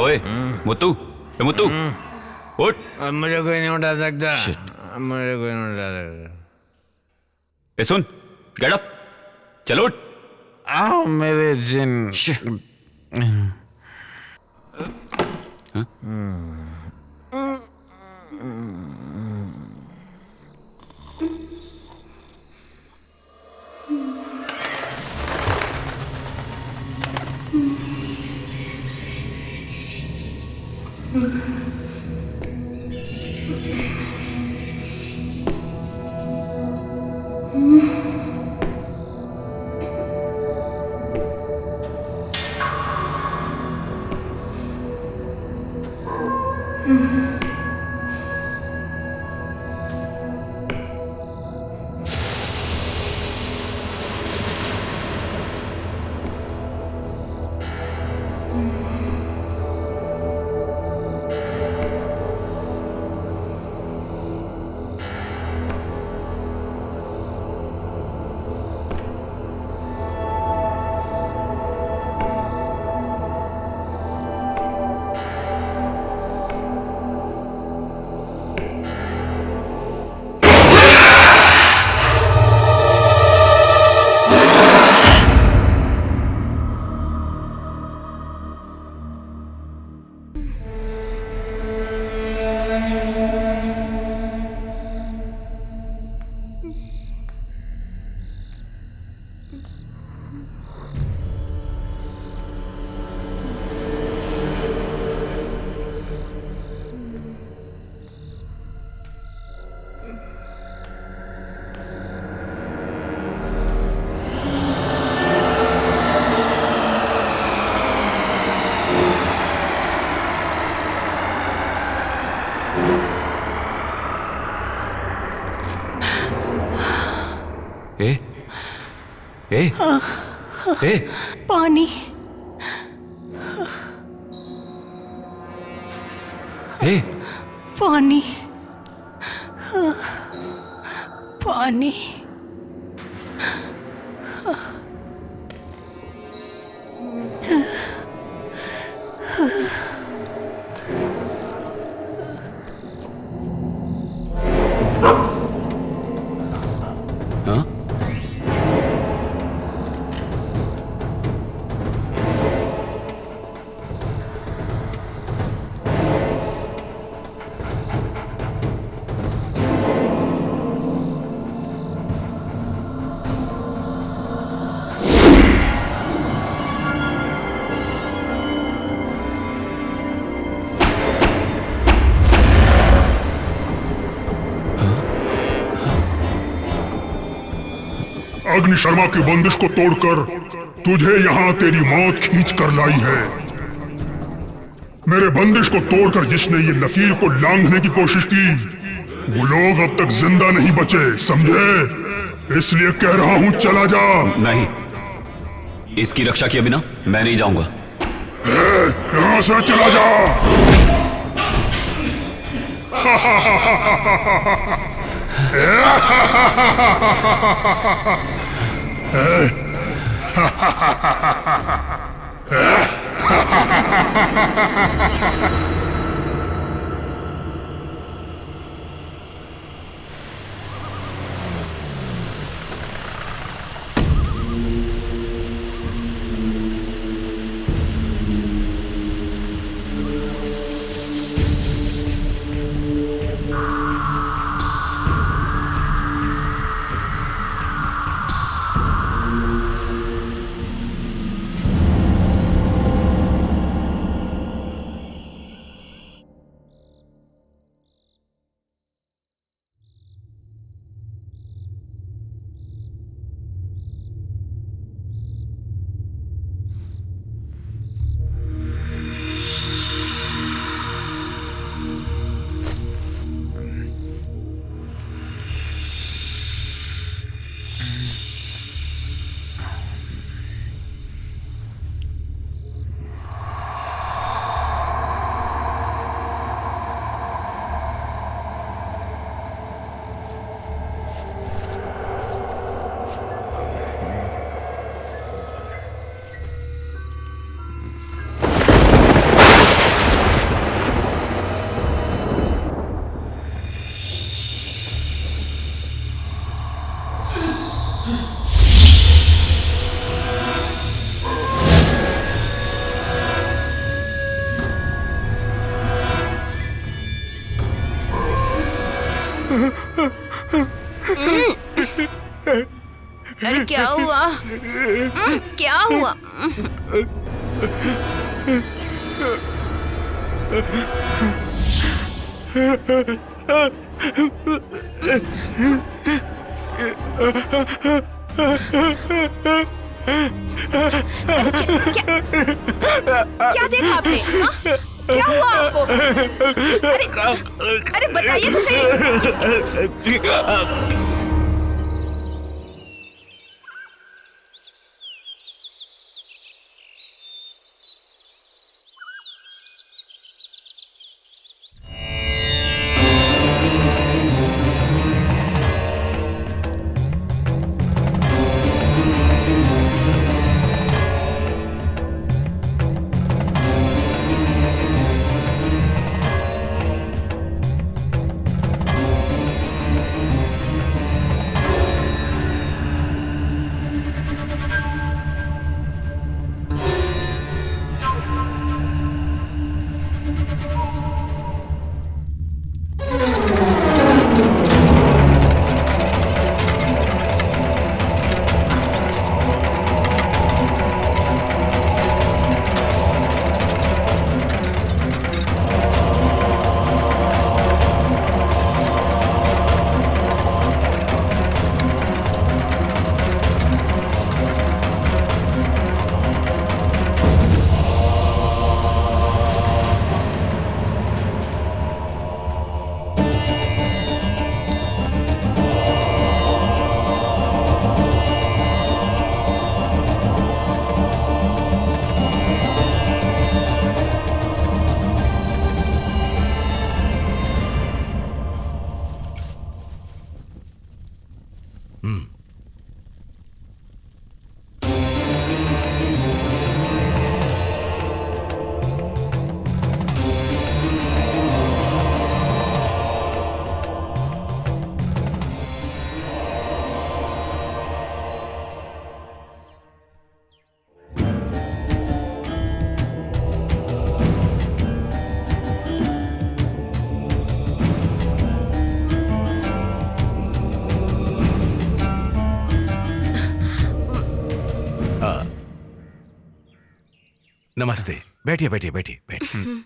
K: ओए मुत्तू, मुत्तू उठ।
M: मुझे कोई नहीं उठा सकता। मुझे कोई नहीं उठा सकता।
K: सुन, गेट अप, चलो उठ।
F: आओ मेरे जिन।
K: ए, ए, ए,
J: पानी।
K: ए,
J: पानी। पानी।
K: हाँ?
N: अग्नि शर्मा की बंदिश को तोड़कर तुझे यहाँ तेरी मौत खींच कर लाई है। मेरे बंदिश को तोड़कर जिसने ये लकीर को लांघने की कोशिश की, वो लोग अब तक जिंदा नहीं बचे, समझे? इसलिए कह रहा हूँ चला जा।
K: नहीं, इसकी रक्षा किए बिना मैं नहीं जाऊंगा।
N: यहाँ से चला जा।
J: अरे क्या हुआ? क्या हुआ? क्या देखा आपने? हाँ? क्या हुआ आपको? अरे बताइए तो सही।
L: नमस्ते। बैठिए बैठिए बैठिए बैठिए।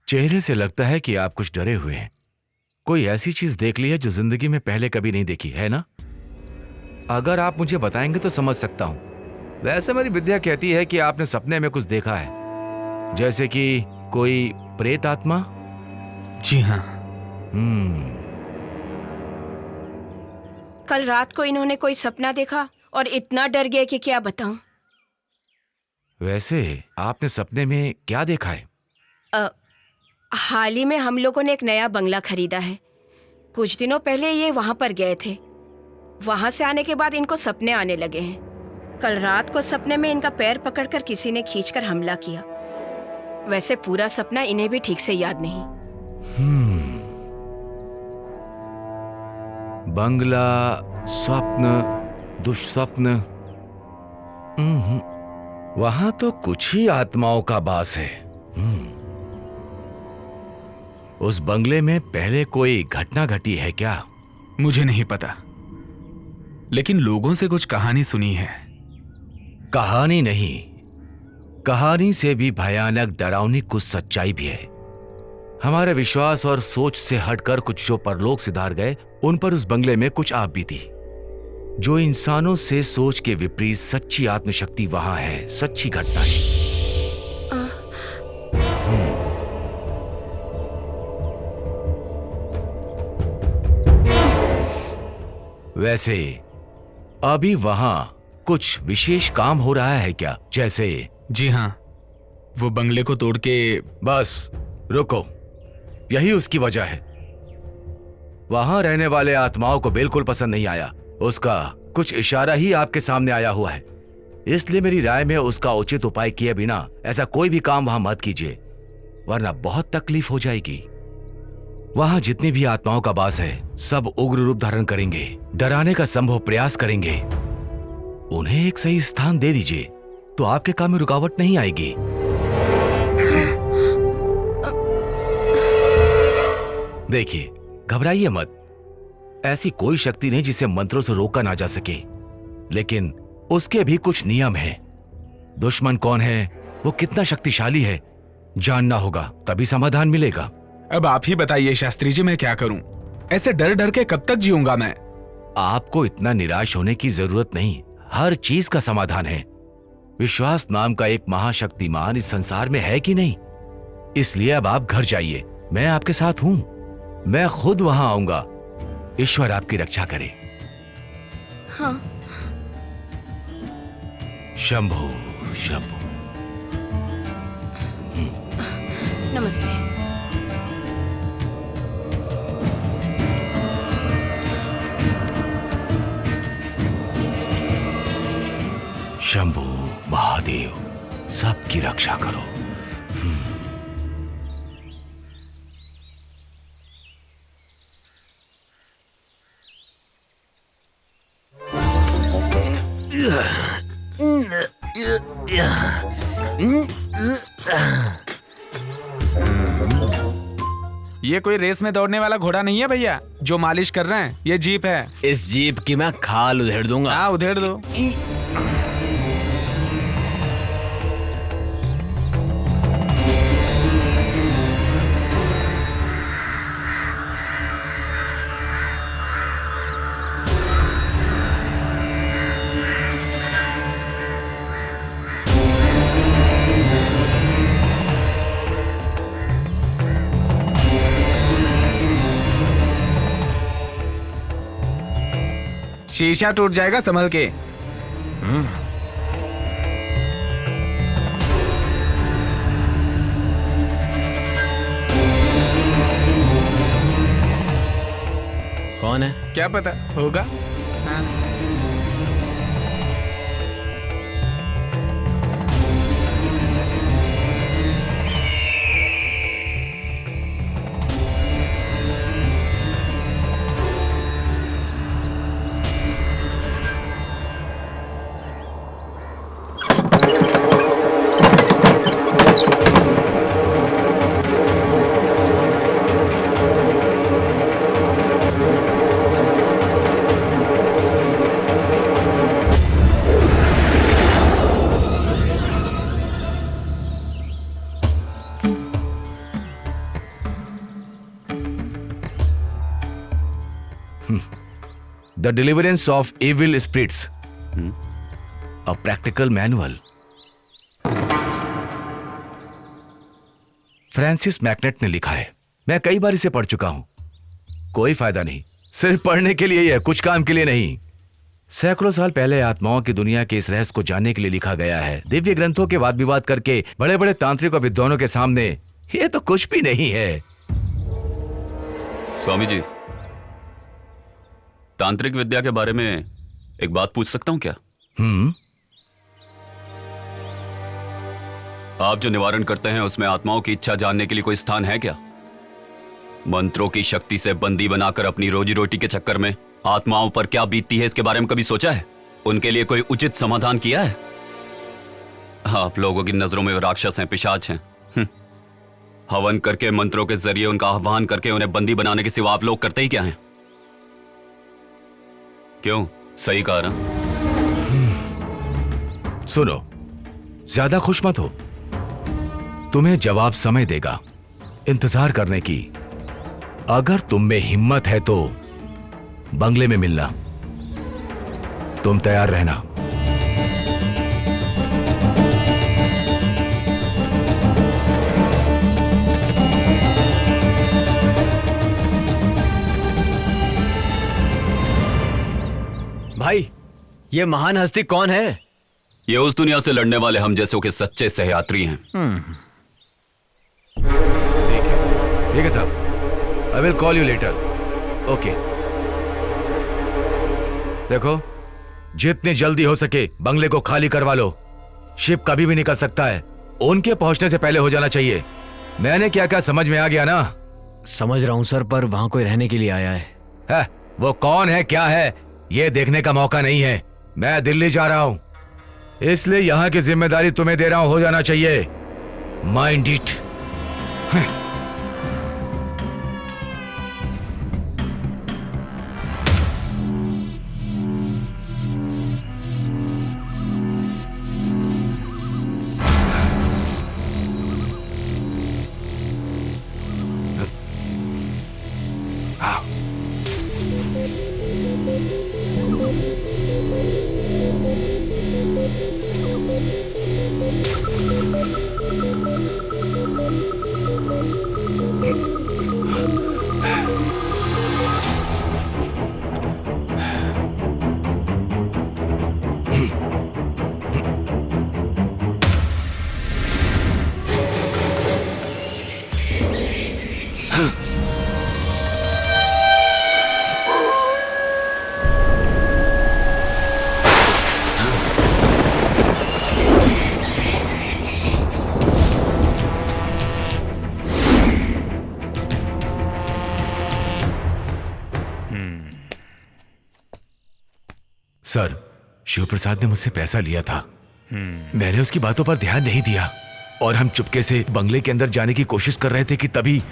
L: चेहरे से लगता है कि आप कुछ डरे हुए हैं। कोई ऐसी चीज देख ली है जो जिंदगी में पहले कभी नहीं देखी है ना? अगर आप मुझे बताएंगे तो समझ सकता हूं। वैसे मेरी विद्या कहती है कि आपने सपने में कुछ देखा है, जैसे कि कोई प्रेत आत्मा।
F: जी हाँ।
J: कल रात को इन्होंने कोई सपना देखा और इतना डर गए कि क्या बताऊं।
L: वैसे आपने सपने में क्या देखा है?
J: हाल ही में हम लोगों ने एक नया बंगला खरीदा है। कुछ दिनों पहले ये वहां पर गए थे। वहां से आने के बाद इनको सपने आने लगे हैं। कल रात को सपने में इनका पैर पकड़कर किसी ने खींचकर हमला किया। वैसे पूरा सपना इन्हें भी ठीक से याद नहीं।
L: बंगला, स्वप्न, दुष्स्वप्न। वहां तो कुछ ही आत्माओं का वास है। उस बंगले में पहले कोई घटना घटी है क्या?
F: मुझे नहीं पता, लेकिन लोगों से कुछ कहानी सुनी है।
L: कहानी नहीं, कहानी से भी भयानक डरावनी कुछ सच्चाई भी है। हमारे विश्वास और सोच से हटकर कुछ जो परलोक सिधार गए, उन पर उस बंगले में कुछ आप बीती। जो इंसानों से सोच के विपरीत सच्ची आत्मशक्ति वहां है, सच्ची घटना है। वैसे अभी वहां कुछ विशेष काम हो रहा है क्या? जैसे?
F: जी हाँ, वो बंगले को तोड़ के।
L: बस रुको, यही उसकी वजह है। वहां रहने वाले आत्माओं को बिल्कुल पसंद नहीं आया। उसका कुछ इशारा ही आपके सामने आया हुआ है। इसलिए मेरी राय में उसका उचित उपाय किए बिना ऐसा कोई भी काम वहां मत कीजिए, वरना बहुत तकलीफ हो जाएगी। वहां जितनी भी आत्माओं का वास है, सब उग्र रूप धारण करेंगे, डराने का संभव प्रयास करेंगे। उन्हें एक सही स्थान दे दीजिए तो आपके काम में रुकावट नहीं आएगी। देखिए, घबराइए मत। ऐसी कोई शक्ति नहीं जिसे मंत्रों से रोका ना जा सके, लेकिन उसके भी कुछ नियम हैं। दुश्मन कौन है, वो कितना शक्तिशाली है, जानना होगा, तभी समाधान मिलेगा।
F: अब आप ही बताइए शास्त्री जी, मैं क्या करूं? ऐसे डर डर के कब तक जीऊंगा मैं?
L: आपको इतना निराश होने की जरूरत नहीं, हर चीज का समाधान है। विश्वास नाम का एक महाशक्तिमान इस संसार में है कि नहीं, इसलिए अब आप घर जाइए, मैं आपके साथ हूं, मैं खुद वहां आऊंगा। ईश्वर आपकी रक्षा करे।
J: हाँ।
L: शंभु शंभु।
J: नमस्ते।
L: शंभु महादेव, सबकी रक्षा करो।
F: ये कोई रेस में दौड़ने वाला घोड़ा नहीं है भैया जो मालिश कर रहे हैं, ये जीप है।
M: इस जीप की मैं खाल उधेड़ दूंगा।
F: हाँ, उधेड़ दो। शीशा टूट जाएगा, संभल के।
M: कौन है?
F: क्या पता होगा। हाँ।
L: The Deliverance of Evil Spirits, a practical manual. Francis MacNutt ने लिखा है, मैं कई बार इसे पढ़ चुका हूं, कोई फायदा नहीं, सिर्फ पढ़ने के लिए ही है, कुछ काम के लिए नहीं। सैकड़ों साल पहले आत्माओं की दुनिया के इस रहस्य को जानने के लिए लिखा गया है। दिव्य ग्रंथों के वाद विवाद करके बड़े बड़े तांत्रिक और विद्वानों के सामने ये तो कुछ भी नहीं है।
K: स्वामी जी, तांत्रिक विद्या के बारे में एक बात पूछ सकता हूं क्या? आप जो निवारण करते हैं उसमें आत्माओं की इच्छा जानने के लिए कोई स्थान है क्या? मंत्रों की शक्ति से बंदी बनाकर अपनी रोजी रोटी के चक्कर में आत्माओं पर क्या बीतती है, इसके बारे में कभी सोचा है? उनके लिए कोई उचित समाधान किया है? आप लोगों की नजरों में वो राक्षस हैं, पिशाच हैं। हवन करके, मंत्रों के जरिए उनका आह्वान करके उन्हें बंदी बनाने के सिवा आप लोग करते ही क्या हैं? क्यों? सही कहा ना?
L: सुनो, ज्यादा खुश मत हो, तुम्हें जवाब समय देगा, इंतजार करने की। अगर तुम में हिम्मत है तो बंगले में मिलना, तुम तैयार रहना।
M: भाई, ये महान हस्ती कौन है?
K: ये उस दुनिया से लड़ने वाले हम जैसों के सच्चे सहयात्री हैं।
L: ठीक है साहब, I will call you later. Okay. देखो, जितनी जल्दी हो सके बंगले को खाली करवा लो, शिप कभी भी निकल सकता है, उनके पहुंचने से पहले हो जाना चाहिए। मैंने क्या क्या समझ में आ गया ना?
M: समझ रहा हूं सर, पर वहां कोई रहने के लिए आया है।
L: वो कौन है, क्या है, ये देखने का मौका नहीं है। मैं दिल्ली जा रहा हूं, इसलिए यहां की जिम्मेदारी तुम्हें दे रहा हूं, हो जाना चाहिए। Mind it. सर, शिव प्रसाद ने मुझसे पैसा लिया था। मैंने उसकी बातों पर ध्यान नहीं दिया और हम चुपके से बंगले के अंदर जाने की कोशिश कर रहे थे कि तभी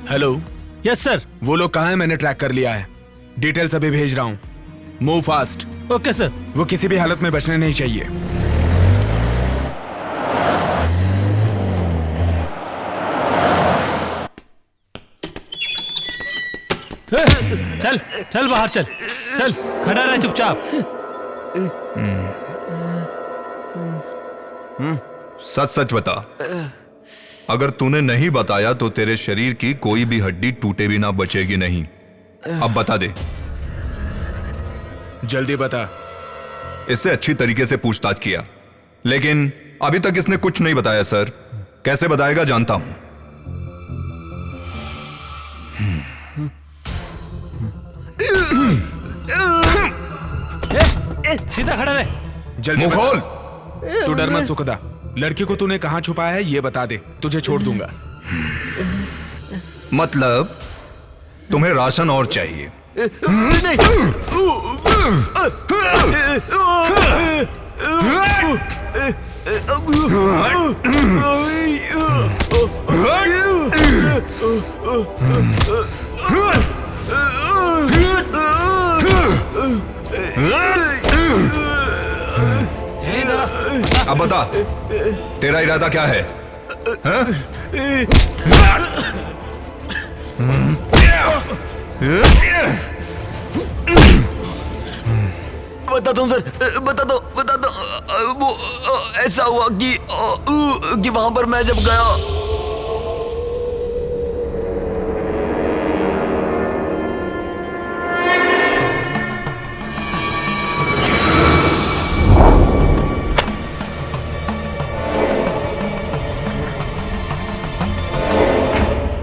F: हेलो।
C: Yes sir.
F: वो लोग कहाँ हैं? मैंने ट्रैक कर लिया है। डिटेल्स अभी भेज रहा हूँ। Move fast.
C: Okay sir.
F: वो किसी भी हालत में बचने नहीं चाहिए।
C: चल चल बाहर चल चल, खड़ा रह चुपचाप।
E: सच सच बता, अगर तूने नहीं बताया तो तेरे शरीर की कोई भी हड्डी टूटे भी ना बचेगी नहीं। अब बता दे।
F: जल्दी बता।
E: इससे अच्छी तरीके से पूछताछ किया, लेकिन अभी तक इसने कुछ नहीं बताया सर। कैसे बताएगा जानता हूं।
C: सीधा खड़ा रहे।
F: जल्दी
E: मुंह खोल।
F: तू डर मत सुखदा। लड़की को तूने कहाँ छुपाया है ये बता दे, तुझे छोड़ दूंगा।
E: मतलब तुम्हें राशन और चाहिए? अब बता, तेरा इरादा क्या है?
H: बता दो सर, बता दो। वो ऐसा हुआ कि वहां पर मैं जब गया।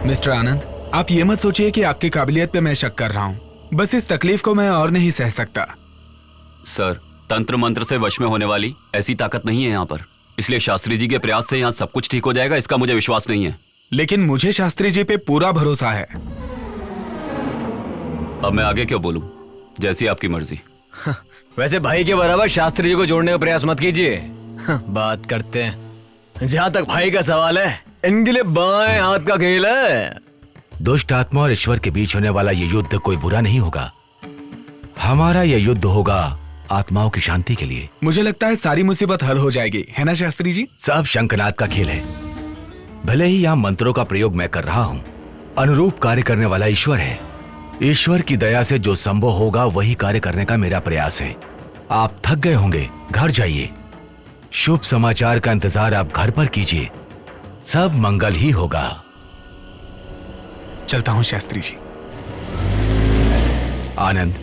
F: मिस्टर आनंद, आप ये मत सोचिए कि आपकी काबिलियत पे मैं शक कर रहा हूँ। बस इस तकलीफ को मैं और नहीं सह सकता।
K: सर, तंत्र मंत्र से वश में होने वाली ऐसी ताकत नहीं है यहाँ पर, इसलिए शास्त्री जी के प्रयास से यहाँ सब कुछ ठीक हो जाएगा, इसका मुझे विश्वास नहीं है।
F: लेकिन मुझे शास्त्री जी पे पूरा भरोसा है।
K: अब मैं आगे क्यों बोलूं? जैसी आपकी मर्जी।
M: वैसे भाई के बराबर शास्त्री जी को जोड़ने का प्रयास मत कीजिए। बात करते हैं। जहाँ तक भाई का सवाल है, इनके लिए बाएं हाथ का खेल है।
L: दुष्ट आत्मा और ईश्वर के बीच होने वाला ये युद्ध कोई बुरा नहीं होगा। हमारा ये युद्ध होगा आत्माओं की शांति के लिए।
F: मुझे लगता है सारी मुसीबत हल हो जाएगी, है ना शास्त्री जी?
L: सब शंखनाद का खेल है। भले ही यहाँ मंत्रों का प्रयोग मैं कर रहा हूँ, अनुरूप कार्य करने वाला ईश्वर है। ईश्वर की दया से जो संभव होगा वही कार्य करने का मेरा प्रयास है। आप थक गए होंगे, घर जाइए। शुभ समाचार का इंतजार आप घर पर कीजिए, सब मंगल ही होगा।
F: चलता हूँ शास्त्री जी।
L: आनंद,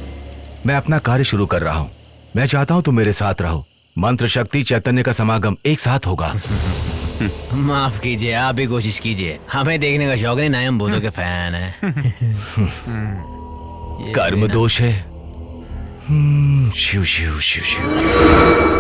L: मैं अपना कार्य शुरू कर रहा हूँ। मैं चाहता हूँ तुम मेरे साथ रहो। मंत्र शक्ति चैतन्य का समागम एक साथ होगा।
M: माफ कीजिए, आप ही कोशिश कीजिए। हमें देखने का शौक नहीं, ना हम भूतों के फैन है।
L: कर्म दोष है। शिव शिव शिव शिव।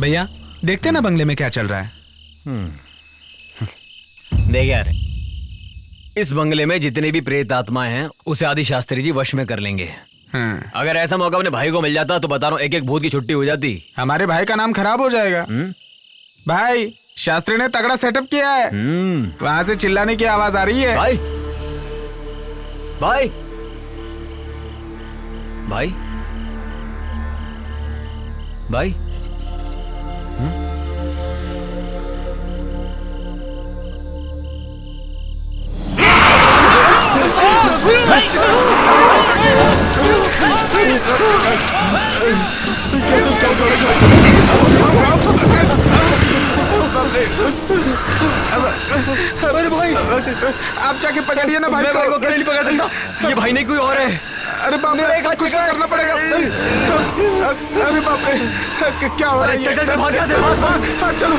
F: भैया देखते ना बंगले में क्या चल रहा है।
H: देख यार, इस बंगले में जितने भी प्रेत आत्माएं हैं उसे आदि शास्त्री जी वश में कर लेंगे। अगर ऐसा मौका अपने भाई को मिल जाता तो बता रहा हूँ एक एक भूत की छुट्टी हो जाती।
F: हमारे भाई का नाम खराब हो जाएगा। भाई शास्त्री ने तगड़ा सेटअप किया है। वहां से चिल्लाने की आवाज आ रही है।
H: भाई भाई भाई भाई
F: अरे भाई आप जाके पकड़िए ना भाई
H: को नहीं पकड़ सकता। ये भाई नहीं कोई और है।
F: अरे बाप रे कुछ करना पड़ेगा। अरे बाप रे क्या हो रहा है?
H: चल चल भाग यहाँ से, भाग भाग।
F: चलो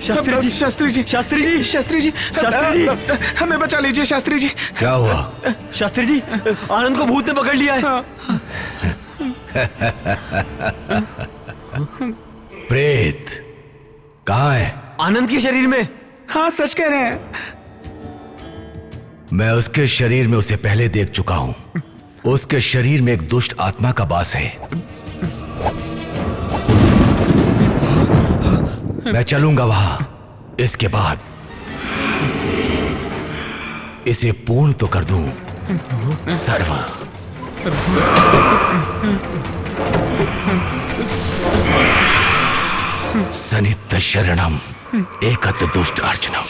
F: शास्त्री जी शास्त्री जी शास्त्री जी शास्त्री जी शास्त्री जी हमें बचा लीजिए शास्त्री जी।
L: क्या हुआ?
H: शास्त्री जी आनंद को भूत ने पकड़ लिया है।
L: प्रेत कहाँ है?
H: आनंद के शरीर में।
F: हाँ सच कह रहे हैं।
L: मैं उसके शरीर में उसे पहले देख चुका हूं। उसके शरीर में एक दुष्ट आत्मा का वास है। मैं चलूंगा वहां। इसके बाद इसे पूर्ण तो कर दूं। सर्व सनित शरणम एकत दुष्ट अर्चनम।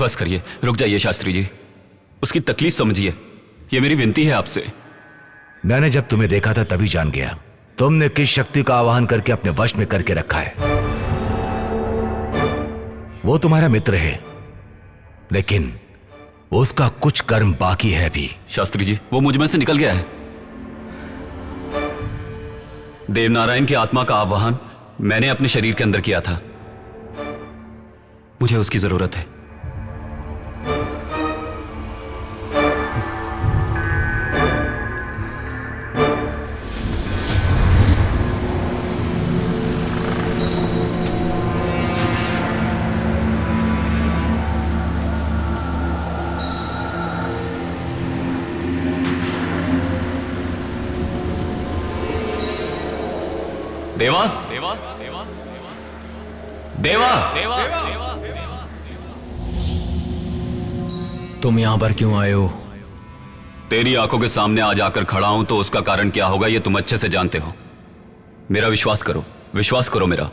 K: बस करिए, रुक जाइए शास्त्री जी, उसकी तकलीफ समझिए, ये मेरी विनती है आपसे।
L: मैंने जब तुम्हें देखा था तभी जान गया तुमने किस शक्ति का आवाहन करके अपने वश में करके रखा है। वो तुम्हारा मित्र है, लेकिन उसका कुछ कर्म बाकी है भी।
K: शास्त्री जी, वो मुझ में से निकल गया है। देवनारायण की आत्मा का आवाहन मैंने अपने शरीर के अंदर किया था। मुझे उसकी जरूरत है। देवा देवा देवा देवा देवा देवा,
H: तुम यहां पर क्यों आए हो?
K: तेरी आंखों के सामने आज आकर खड़ा हूं तो उसका कारण क्या होगा ये तुम अच्छे से जानते हो। मेरा विश्वास करो मेरा।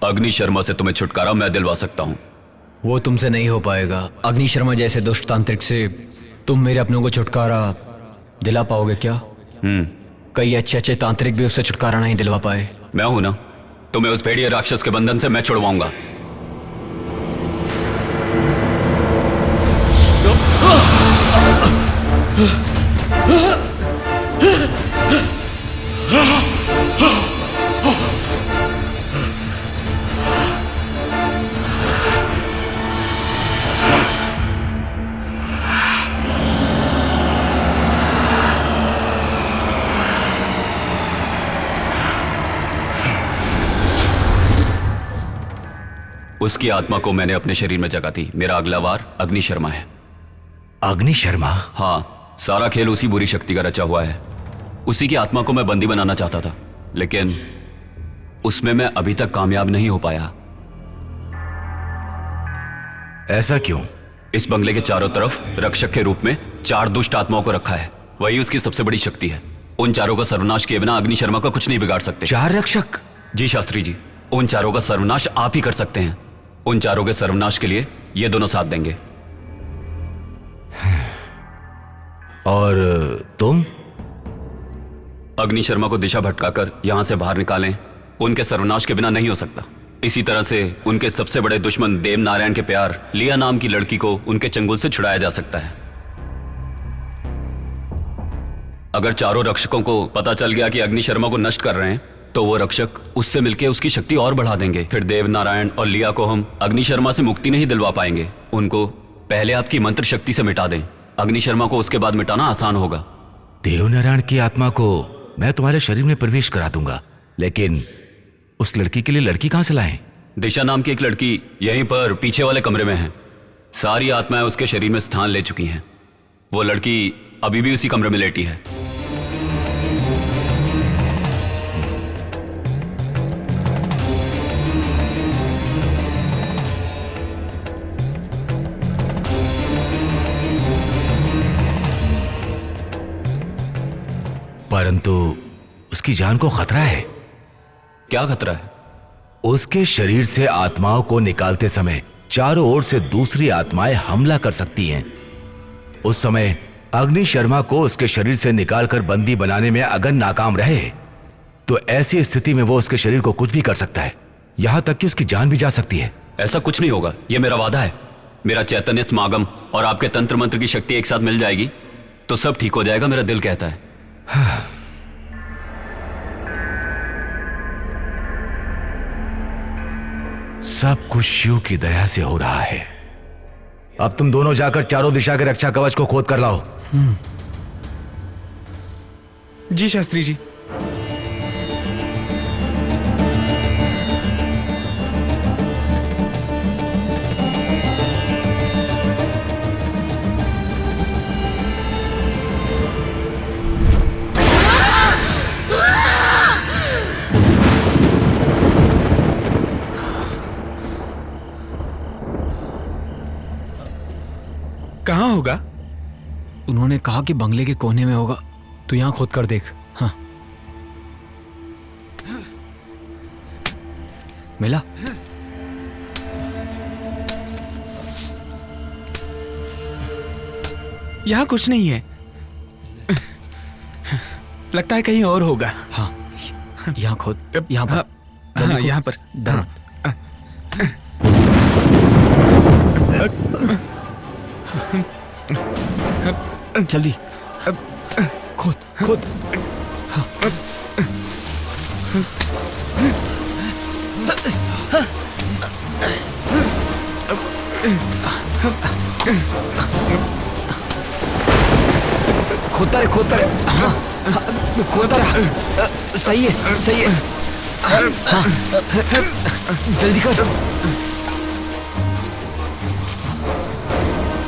K: अग्नि शर्मा से तुम्हें छुटकारा मैं दिलवा सकता हूं।
H: वो तुमसे नहीं हो पाएगा। अग्नि शर्मा जैसे दुष्ट तांत्रिक से तुम मेरे अपनों को छुटकारा दिला पाओगे क्या? कई अच्छे तांत्रिक भी उससे छुटकारा नहीं दिलवा पाए।
K: मैं हूं ना, तुम्हें उस भेड़िए राक्षस के बंधन से मैं छुड़वाऊंगा। उसकी आत्मा को मैंने अपने शरीर में जगा दी। मेरा अगला वार अग्नि शर्मा है।
L: अग्नि शर्मा?
K: हाँ, सारा खेल उसी बुरी शक्ति का रचा हुआ है। उसी की आत्मा को मैं बंदी बनाना चाहता था, लेकिन उसमें मैं अभी तक कामयाब नहीं हो पाया।
L: ऐसा क्यों?
K: इस बंगले के चारों तरफ रक्षक के रूप में 4 दुष्ट आत्माओं को रखा है। वही उसकी सबसे बड़ी शक्ति है। उन चारों का सर्वनाश किए बिना अग्नि शर्मा का कुछ नहीं बिगाड़ सकते।
L: 4 रक्षक?
K: जी शास्त्री जी, उन चारों का सर्वनाश आप ही कर सकते हैं। उन चारों के सर्वनाश के लिए ये दोनों साथ देंगे।
L: और तुम?
K: अग्नि शर्मा को दिशा भटकाकर यहां से बाहर निकालें। उनके सर्वनाश के बिना नहीं हो सकता। इसी तरह से उनके सबसे बड़े दुश्मन देवनारायण के प्यार लिया नाम की लड़की को उनके चंगुल से छुड़ाया जा सकता है। अगर चारों रक्षकों को पता चल गया कि अग्नि शर्मा को नष्ट कर रहे हैं, तो वो रक्षक उससे मिलकर उसकी शक्ति और बढ़ा देंगे। फिर देवनारायण और लिया को हम अग्नि शर्मा से मुक्ति नहीं दिलवा पाएंगे। उनको पहले आपकी मंत्र शक्ति से मिटा दें। अग्नि शर्मा को उसके बाद मिटाना आसान होगा।
L: देवनारायण की आत्मा को मैं तुम्हारे शरीर में प्रवेश करा दूंगा, लेकिन उस लड़की के लिए लड़की कहां से लाएं?
K: दिशा नाम की एक लड़की यहीं पर पीछे वाले कमरे में है। सारी आत्माएं उसके शरीर में स्थान ले चुकी हैं। वो लड़की अभी भी उसी कमरे में लेटी है।
L: परंतु उसकी जान को खतरा है।
K: क्या खतरा है?
L: उसके शरीर से आत्माओं को निकालते समय चारों ओर से दूसरी आत्माएं हमला कर सकती हैं। उस समय अग्नि शर्मा को उसके शरीर से निकालकर बंदी बनाने में अगर नाकाम रहे, तो ऐसी स्थिति में वो उसके शरीर को कुछ भी कर सकता है, यहां तक कि उसकी जान भी जा सकती है।
K: ऐसा कुछ नहीं होगा, यह मेरा वादा है। मेरा चैतन्य समागम और आपके तंत्र मंत्र की शक्ति एक साथ मिल जाएगी तो सब ठीक हो जाएगा, मेरा दिल कहता है।
L: सब कुछ शिव की दया से हो रहा है। अब तुम दोनों जाकर चारों दिशा के रक्षा कवच को खोद कर लाओ।
F: जी शास्त्री जी। कहाँ होगा?
H: उन्होंने कहा कि बंगले के कोने में होगा। तू यहां खोद कर देख। हाँ, मिला?
F: यहाँ कुछ नहीं है। लगता है कहीं और होगा।
H: हाँ, यहाँ खोद, यहाँ पर।
F: हाँ, यहाँ पर।
H: जल्दी खोद खोद। खोदता रहे, खोदता रहे। हाँ, खोदता रहा। सही है, सही है। हाँ, जल्दी कर।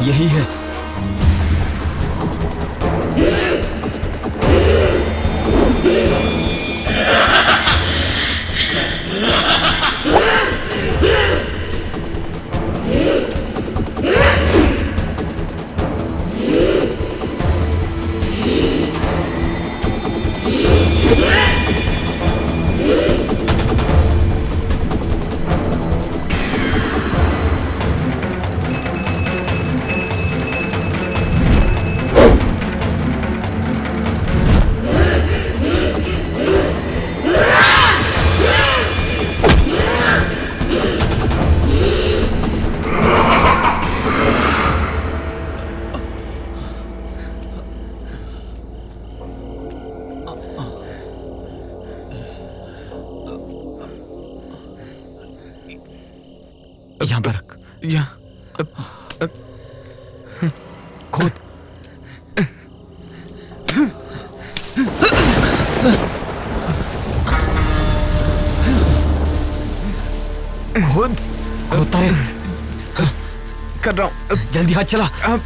H: यही है। यहाँ पर रख।
F: यहाँ
H: खोद। खोद, खोदता रहे।
F: कर रहा हूँ।
H: जल्दी हाथ चला। हाँ।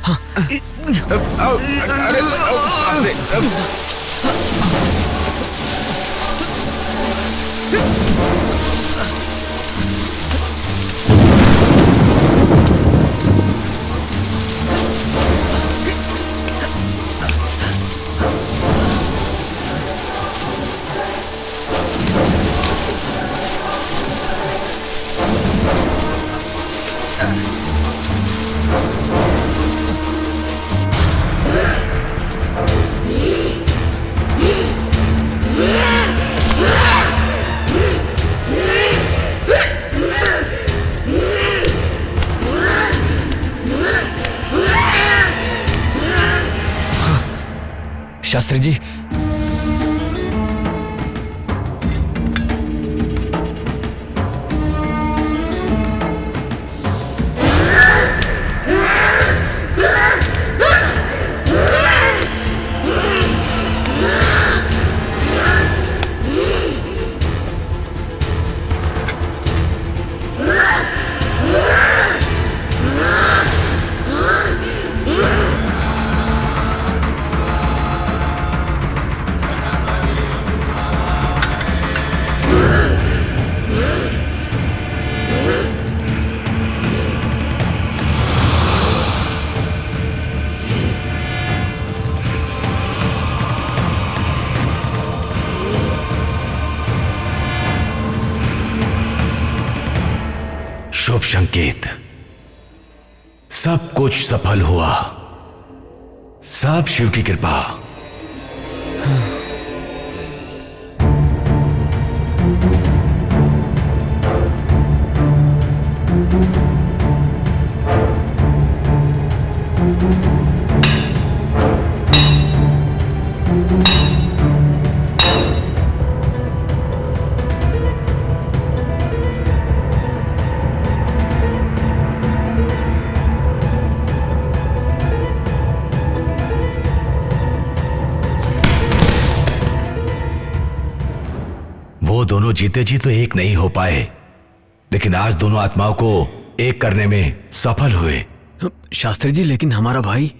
H: शास्त्री जी,
L: शुभ संकेत। सब कुछ सफल हुआ। सब शिव की कृपा। वो दोनों जीते जी तो एक नहीं हो पाए, लेकिन आज दोनों आत्माओं को एक करने में सफल हुए।
H: शास्त्री जी, लेकिन हमारा भाई।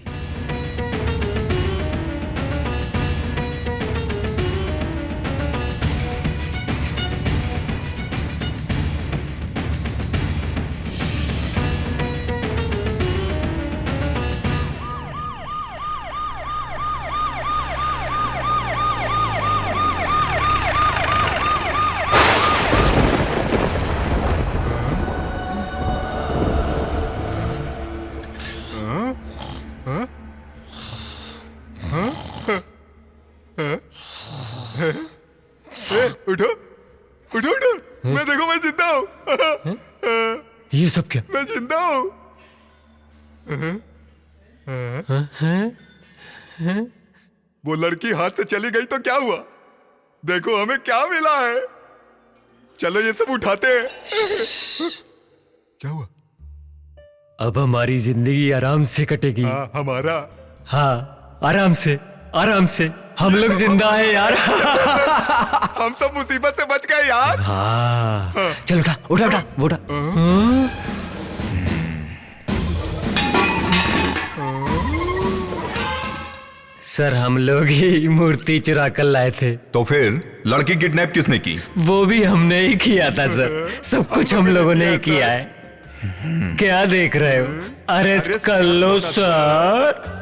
E: देखो मैं जिंदा हूँ।
M: ये सब क्या?
E: मैं जिंदा हूँ। वो लड़की हाथ से चली गई तो क्या हुआ? देखो हमें क्या मिला है। चलो ये सब उठाते हैं। क्या हुआ?
M: अब हमारी जिंदगी आराम से कटेगी।
E: हमारा?
M: हाँ, आराम से, आराम से। हम लोग जिंदा है यार।
E: हम सब मुसीबत से बच गए यार।
M: हाँ। चल उठा उठा उठा उठा। सर हम लोग ही मूर्ति चुरा कर लाए थे।
E: तो फिर लड़की किडनैप किसने की?
M: वो भी हमने ही किया था सर। सब कुछ हम लोगों ने ही किया है। क्या देख रहे हो? अरेस्ट कर लो सर।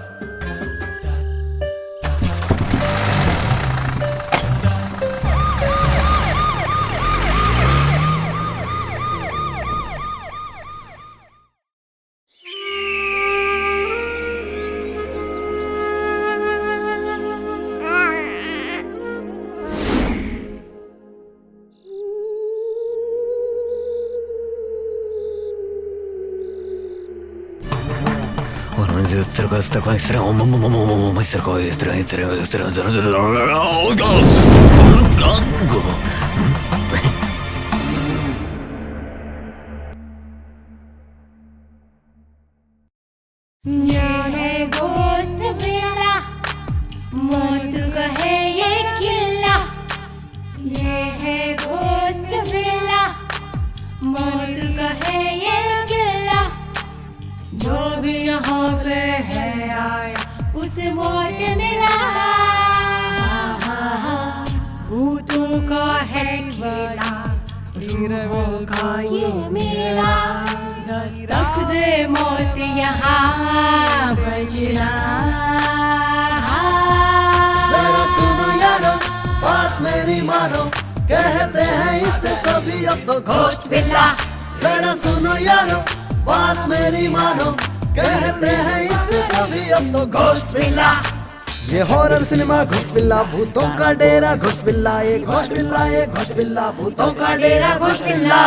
I: ये है घोस्ट विला, मौत का है ये किला। ये है घोस्ट विला, मौत का है ये किला। जो भी यहाँ पे है आया उसे मौत मिला। भूतों का है खेला, रूहों का ये मेला। दस्तक दे मौत यहाँ बजना।
O: जरा सुनो यारो, बात मेरी मानो, कहते हैं इससे सभी अब तो घोस्ट विला। जरा सुनो यारो, बात मेरी मानो, कहते हैं इससे सभी अब तो घोस्ट विला। ये हॉरर सिनेमा घोस्ट विला, भूतों का डेरा घोस्ट विला। ये घोस्ट विला, ये घोस्ट विला, भूतों का डेरा घोस्ट विला।